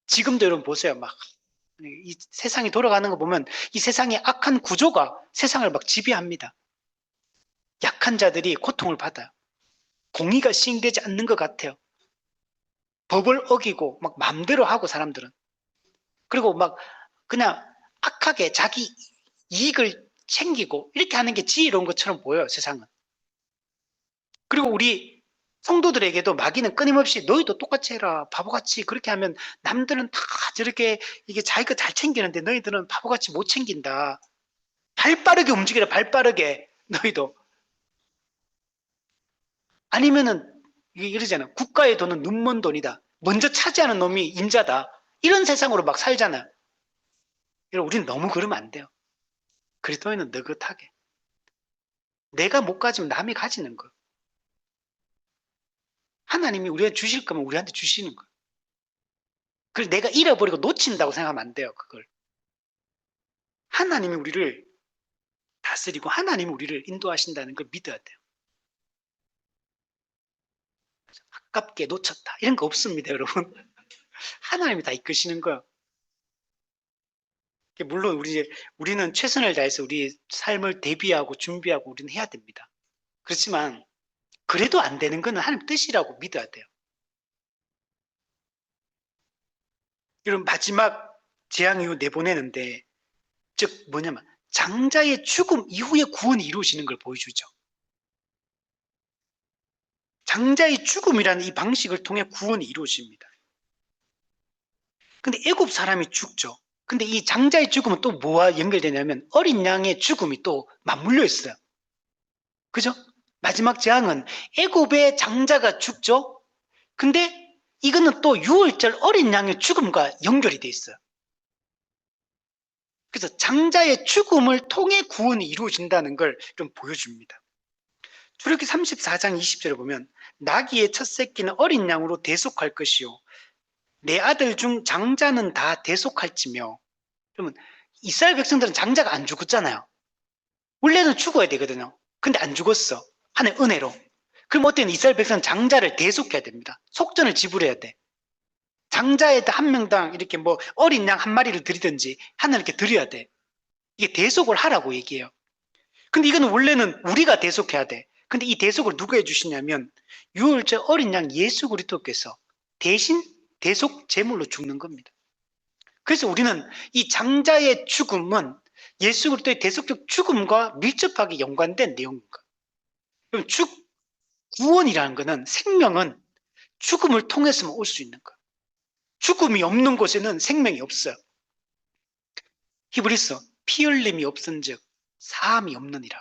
지금도 여러분 보세요. 막 이 세상이 돌아가는 거 보면 이 세상의 악한 구조가 세상을 막 지배합니다. 약한 자들이 고통을 받아요. 공의가 시행되지 않는 것 같아요. 법을 어기고 막 마음대로 하고 사람들은. 그리고 막 그냥 악하게 자기 이익을 챙기고 이렇게 하는 게 지혜로운 것처럼 보여요. 세상은. 그리고 우리 성도들에게도 마귀는 끊임없이 너희도 똑같이 해라. 바보같이 그렇게 하면 남들은 다 저렇게 이게 자기가 잘 챙기는데 너희들은 바보같이 못 챙긴다. 발 빠르게 움직이라. 발 빠르게. 너희도. 아니면은 이러잖아. 국가의 돈은 눈먼 돈이다. 먼저 차지하는 놈이 임자다. 이런 세상으로 막 살잖아. 여러분 우리는 너무 그러면 안 돼요. 그리스도인은 느긋하게. 내가 못 가지면 남이 가지는 거. 하나님이 우리한테 주실 거면 우리한테 주시는 거. 그걸 내가 잃어버리고 놓친다고 생각하면 안 돼요. 그걸. 하나님이 우리를 다스리고 하나님이 우리를 인도하신다는 걸 믿어야 돼요. 아깝게 놓쳤다. 이런 거 없습니다, 여러분. 하나님이 다 이끄시는 거예요. 물론 우리는 최선을 다해서 우리 삶을 대비하고 준비하고 우리는 해야 됩니다. 그렇지만 그래도 안 되는 거는 하나님 뜻이라고 믿어야 돼요. 여러분 마지막 재앙 이후 내보내는데 즉 뭐냐면 장자의 죽음 이후에 구원이 이루어지는 걸 보여주죠. 장자의 죽음이라는 이 방식을 통해 구원이 이루어집니다. 근데 애굽 사람이 죽죠. 근데 이 장자의 죽음은 또 뭐와 연결되냐면 어린 양의 죽음이 또 맞물려 있어요. 그죠? 마지막 재앙은 애굽의 장자가 죽죠. 근데 이거는 또 유월절 어린 양의 죽음과 연결이 돼 있어요. 그래서 장자의 죽음을 통해 구원이 이루어진다는 걸 좀 보여줍니다. 출애굽기 34장 20절에 보면 나귀의 첫 새끼는 어린 양으로 대속할 것이요 내 아들 중 장자는 다 대속할지며. 그러면 이스라엘 백성들은 장자가 안 죽었잖아요. 원래는 죽어야 되거든요. 근데 안 죽었어. 하나의 은혜로. 그럼 어때요? 이스라엘 백성은 장자를 대속해야 됩니다. 속전을 지불해야 돼. 장자에 한 명당 이렇게 뭐 어린 양 한 마리를 드리든지 하나님께 드려야 돼. 이게 대속을 하라고 얘기해요. 근데 이거는 원래는 우리가 대속해야 돼. 근데 이 대속을 누가 해주시냐면 유월절 어린 양 예수 그리스도께서 대신 대속 제물로 죽는 겁니다. 그래서 우리는 이 장자의 죽음은 예수 그리스도의 대속적 죽음과 밀접하게 연관된 내용인 거예요. 그럼 구원이라는 것은 생명은 죽음을 통해서만 올 수 있는 거예요. 죽음이 없는 곳에는 생명이 없어요. 히브리서 피 흘림이 없은즉 사함이 없느니라.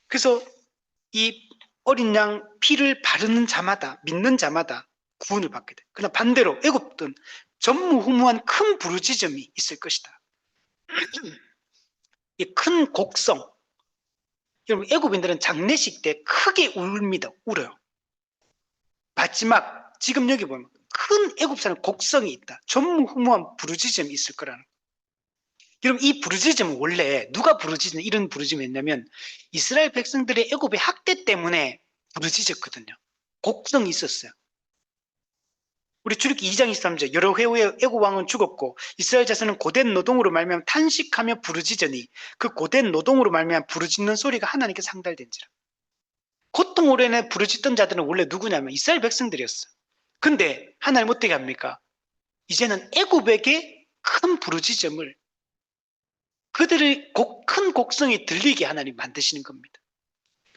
그래서 이 어린 양 피를 바르는 자마다, 믿는 자마다 구원을 받게 돼. 그러나 반대로 애굽은 전무후무한 큰 부르짖음이 있을 것이다. 이 큰 곡성. 여러분, 애굽인들은 장례식 때 크게 울입니다. 울어요. 마지막 지금 여기 보면 큰 애굽 사람 곡성이 있다. 전무후무한 부르짖음이 있을 거라는 거예요. 여러분, 이 부르짖음은 원래 누가 부르짖는 이런 부르짖음이 있냐면 이스라엘 백성들의 애굽의 학대 때문에 부르짖었거든요. 곡성이 있었어요. 우리 출애굽기 2장 23절 여러 해 후에 애굽 왕은 죽었고 이스라엘 자손은 고된 노동으로 말미암아 탄식하며 부르짖으니 그 고된 노동으로 말미암아 부르짖는 소리가 하나님께 상달된지라. 고통으로 인해 부르짖던 자들은 원래 누구냐면 이스라엘 백성들이었어요. 근데 하나님 어떻게 합니까? 이제는 애굽에게 큰 부르짖음을 그들의 큰 곡성이 들리게 하나님 만드시는 겁니다.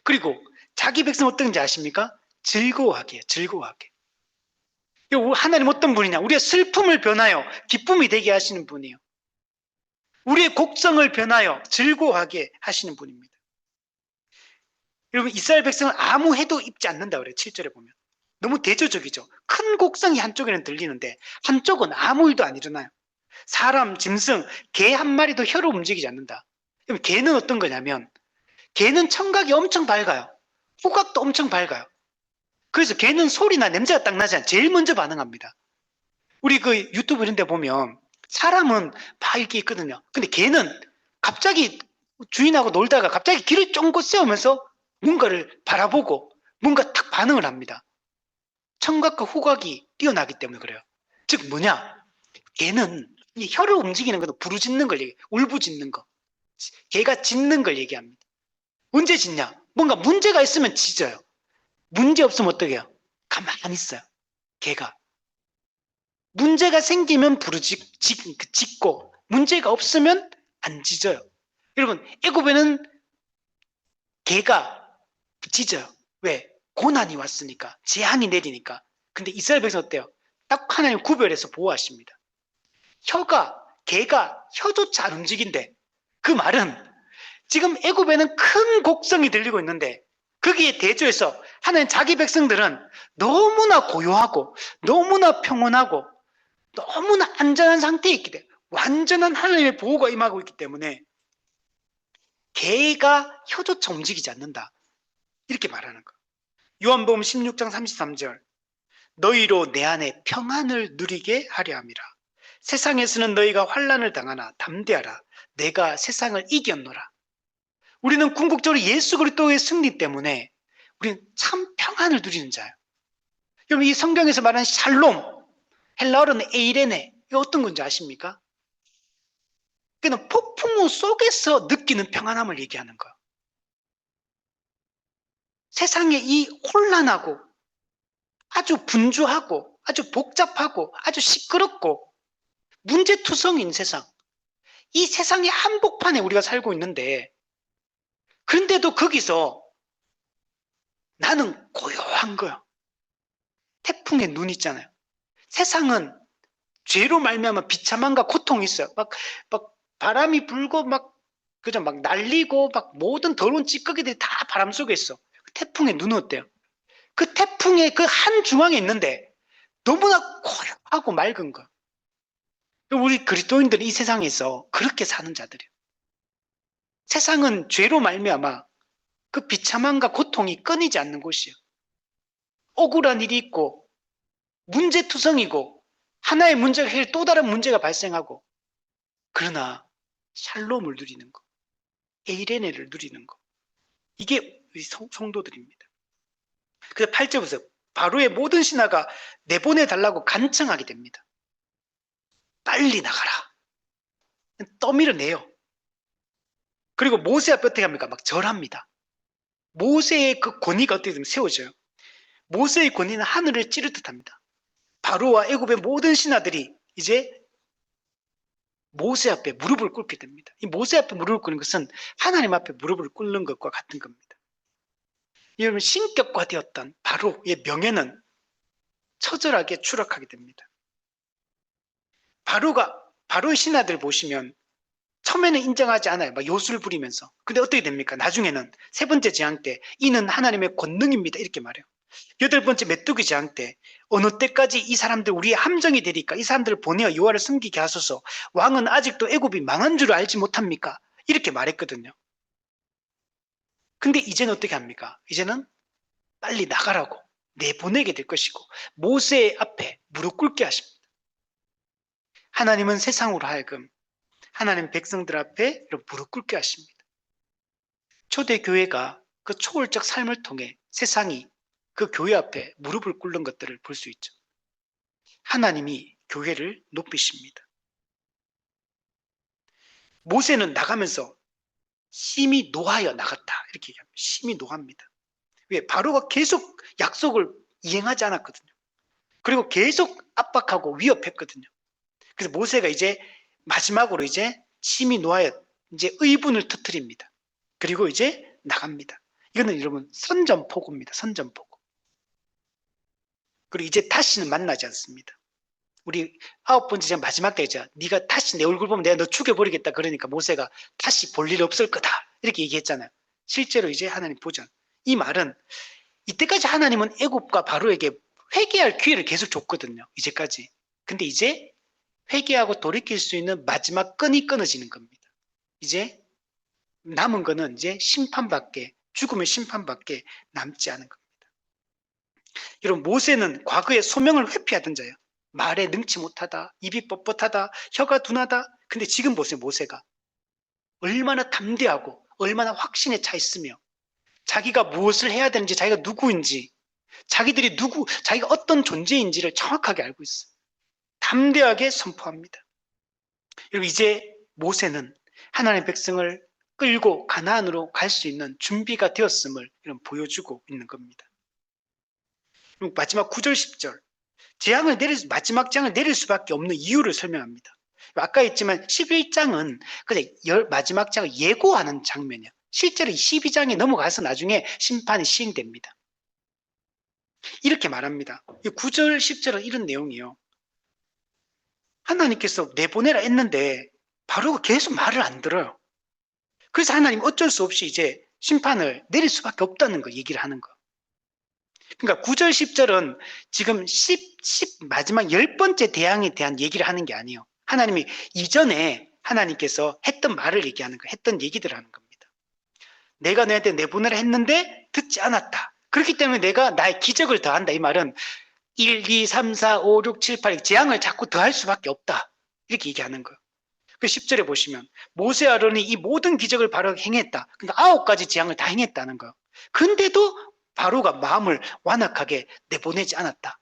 그리고 자기 백성 어떤지 아십니까? 즐거워하게 해요. 즐거워하게. 하나님 어떤 분이냐? 우리의 슬픔을 변하여 기쁨이 되게 하시는 분이에요. 우리의 곡성을 변하여 즐거워하게 하시는 분입니다. 여러분, 이스라엘 백성은 아무 해도 입지 않는다 그래요. 7절에 보면. 너무 대조적이죠. 큰 곡성이 한쪽에는 들리는데 한쪽은 아무 일도 안 일어나요. 사람, 짐승, 개 한 마리도 혀로 움직이지 않는다. 그럼 개는 어떤 거냐면 개는 청각이 엄청 밝아요. 후각도 엄청 밝아요. 그래서 개는 소리나 냄새가 딱 나지 않아요. 제일 먼저 반응합니다. 우리 그 유튜브 이런 데 보면 사람은 밝게 있거든요. 근데 개는 갑자기 주인하고 놀다가 갑자기 귀를 쫑긋 세우면서 뭔가를 바라보고 뭔가 딱 반응을 합니다. 청각과 후각이 뛰어나기 때문에 그래요. 즉 뭐냐? 개는 이 혀를 움직이는 것도 부르짖는 걸 얘기해요. 울부짖는 거. 개가 짖는 걸 얘기합니다. 언제 짖냐? 뭔가 문제가 있으면 짖어요. 문제 없으면 어떻게 해요? 가만히 있어요. 개가. 문제가 생기면 짖고 문제가 없으면 안 짖어요. 여러분, 애굽에는 개가 짖어요. 왜? 고난이 왔으니까. 재앙이 내리니까. 근데 이스라엘 백성 어때요? 딱 하나님 구별해서 보호하십니다. 개가 혀조차 안 움직인대. 그 말은 지금 애굽에는 큰 곡성이 들리고 있는데 거기에 대조해서 하나님 자기 백성들은 너무나 고요하고 너무나 평온하고 너무나 안전한 상태에 있기 때문에 완전한 하나님의 보호가 임하고 있기 때문에 개가 혀조차 움직이지 않는다. 이렇게 말하는 거예요. 요한복음 16장 33절 너희로 내 안에 평안을 누리게 하려 함이라. 세상에서는 너희가 환난을 당하나 담대하라. 내가 세상을 이겼노라. 우리는 궁극적으로 예수 그리스도의 승리 때문에 우리는 참 평안을 누리는 자예요. 여러분, 이 성경에서 말하는 샬롬, 헬라어로는 에이레네, 이거 어떤 건지 아십니까? 그는 폭풍우 속에서 느끼는 평안함을 얘기하는 거예요. 세상에 이 혼란하고 아주 분주하고 아주 복잡하고 아주 시끄럽고 문제투성인 세상, 이 세상의 한복판에 우리가 살고 있는데 그런데도 거기서 나는 고요한 거예요. 태풍의 눈 있잖아요. 세상은 죄로 말미암아 비참함과 고통이 있어요. 막 바람이 불고 그죠? 막 날리고 모든 더러운 찌꺼기들이 다 바람 속에 있어. 태풍의 눈은 어때요? 그 태풍의 그 한 중앙에 있는데 너무나 고요하고 맑은 거. 우리 그리스도인들은 이 세상에서 그렇게 사는 자들이에요. 세상은 죄로 말미암아 그 비참함과 고통이 끊이지 않는 곳이에요. 억울한 일이 있고 문제투성이고 하나의 문제가 해결 또 다른 문제가 발생하고 그러나 샬롬을 누리는 거, 에이레네를 누리는 거, 이게 우리 성도들입니다. 그래서 8절 보세요. 바로의 모든 신하가 내보내달라고 간청하게 됩니다. 빨리 나가라. 떠밀어내요. 그리고 모세 앞에 어떻게 합니까? 막 절합니다. 모세의 그 권위가 어떻게 되면 세워져요. 모세의 권위는 하늘을 찌를 듯합니다. 바로와 애굽의 모든 신하들이 이제 모세 앞에 무릎을 꿇게 됩니다. 이 모세 앞에 무릎을 꿇는 것은 하나님 앞에 무릎을 꿇는 것과 같은 겁니다. 여러분, 신격화되었던 바로의 명예는 처절하게 추락하게 됩니다. 바로의 신하들 보시면 처음에는 인정하지 않아요. 막 요술 부리면서. 근데 어떻게 됩니까? 나중에는 세 번째 재앙 때 이는 하나님의 권능입니다. 이렇게 말해요. 여덟 번째 메뚜기 재앙 때 어느 때까지 이 사람들 우리의 함정이 되니까 이 사람들을 보내어 여호와를 섬기게 하소서. 왕은 아직도 애굽이 망한 줄 알지 못합니까? 이렇게 말했거든요. 근데 이제는 어떻게 합니까? 이제는 빨리 나가라고 내보내게 될 것이고 모세 앞에 무릎 꿇게 하십니다. 하나님은 세상으로 하여금 하나님 백성들 앞에 무릎 꿇게 하십니다. 초대교회가 그 초월적 삶을 통해 세상이 그 교회 앞에 무릎을 꿇는 것들을 볼 수 있죠. 하나님이 교회를 높이십니다. 모세는 나가면서 심히 노하여 나갔다 이렇게 얘기합니다. 심히 노합니다. 왜? 바로가 계속 약속을 이행하지 않았거든요. 그리고 계속 압박하고 위협했거든요. 그래서 모세가 이제 마지막으로 이제 심히 노하여 이제 의분을 터뜨립니다. 그리고 이제 나갑니다. 이거는 여러분 선전포고입니다. 선전포고. 그리고 이제 다시는 만나지 않습니다. 우리 9번째 마지막 때죠. 네가 다시 내 얼굴 보면 내가 너 죽여버리겠다. 그러니까 모세가 다시 볼 일 없을 거다. 이렇게 얘기했잖아요. 실제로 이제 하나님 보전. 이 말은 이때까지 하나님은 애굽과 바로에게 회개할 기회를 계속 줬거든요. 이제까지. 근데 이제 회개하고 돌이킬 수 있는 마지막 끈이 끊어지는 겁니다. 이제 남은 거는 이제 심판밖에, 죽음의 심판밖에 남지 않은 겁니다. 여러분, 모세는 과거에 소명을 회피하던 자예요. 말에 능치 못하다, 입이 뻣뻣하다, 혀가 둔하다. 근데 지금 보세요, 모세가. 얼마나 담대하고 얼마나 확신에 차 있으며 자기가 무엇을 해야 되는지, 자기가 누구인지, 자기가 어떤 존재인지를 정확하게 알고 있어요. 담대하게 선포합니다. 그리고 이제 모세는 하나님의 백성을 끌고 가나안으로 갈 수 있는 준비가 되었음을 보여주고 있는 겁니다. 그리고 마지막 9절 10절 마지막 재앙을 내릴 수밖에 없는 이유를 설명합니다. 아까 했지만 11장은 마지막 장을 예고하는 장면이에요. 실제로 12장에 넘어가서 나중에 심판이 시행됩니다. 이렇게 말합니다. 9절 10절은 이런 내용이에요. 하나님께서 내보내라 했는데 바로가 계속 말을 안 들어요. 그래서 하나님 어쩔 수 없이 이제 심판을 내릴 수밖에 없다는 거 얘기를 하는 거. 그러니까 9절 10절은 지금 마지막 10번째 대항에 대한 얘기를 하는 게 아니에요. 하나님이 이전에 하나님께서 했던 말을 얘기하는 거, 했던 얘기들을 하는 겁니다. 내가 너한테 내보내라 했는데 듣지 않았다. 그렇기 때문에 내가 나의 기적을 더한다. 이 말은 1, 2, 3, 4, 5, 6, 7, 8 재앙을 자꾸 더할 수밖에 없다. 이렇게 얘기하는 거예요. 그 10절에 보시면 모세 아론이 이 모든 기적을 바로 행했다. 근데 9가지 재앙을 다 행했다는 거예요. 근데도 바로가 마음을 완악하게 내보내지 않았다.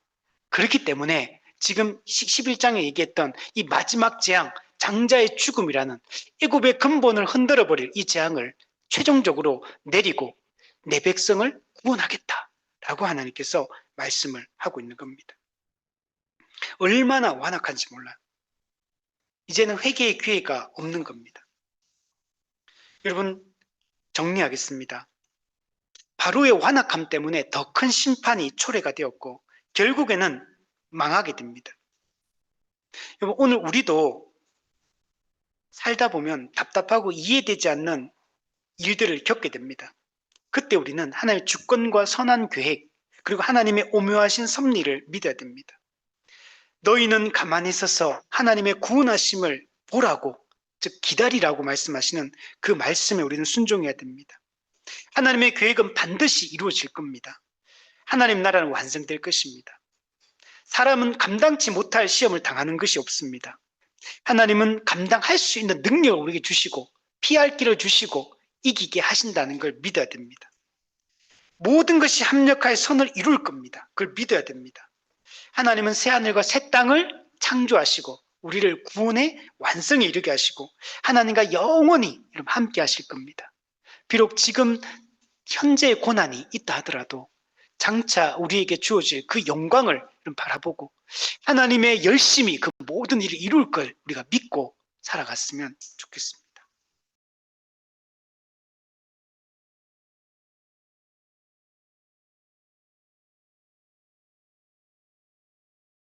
그렇기 때문에 지금 11장에 얘기했던 이 마지막 재앙, 장자의 죽음이라는 애굽의 근본을 흔들어버릴 이 재앙을 최종적으로 내리고 내 백성을 구원하겠다라고 하나님께서 말씀을 하고 있는 겁니다. 얼마나 완악한지 몰라요. 이제는 회개의 기회가 없는 겁니다. 여러분, 정리하겠습니다. 바로의 완악함 때문에 더 큰 심판이 초래가 되었고 결국에는 망하게 됩니다. 여러분, 오늘 우리도 살다 보면 답답하고 이해되지 않는 일들을 겪게 됩니다. 그때 우리는 하나님의 주권과 선한 계획 그리고 하나님의 오묘하신 섭리를 믿어야 됩니다. 너희는 가만히 있어서 하나님의 구원하심을 보라고, 즉 기다리라고 말씀하시는 그 말씀에 우리는 순종해야 됩니다. 하나님의 계획은 반드시 이루어질 겁니다. 하나님 나라는 완성될 것입니다. 사람은 감당치 못할 시험을 당하는 것이 없습니다. 하나님은 감당할 수 있는 능력을 우리에게 주시고 피할 길을 주시고 이기게 하신다는 걸 믿어야 됩니다. 모든 것이 합력하여 선을 이룰 겁니다. 그걸 믿어야 됩니다. 하나님은 새하늘과 새 땅을 창조하시고 우리를 구원의 완성에 이르게 하시고 하나님과 영원히 함께 하실 겁니다. 비록 지금 현재의 고난이 있다 하더라도 장차 우리에게 주어질 그 영광을 바라보고 하나님의 열심히 그 모든 일을 이룰 걸 우리가 믿고 살아갔으면 좋겠습니다.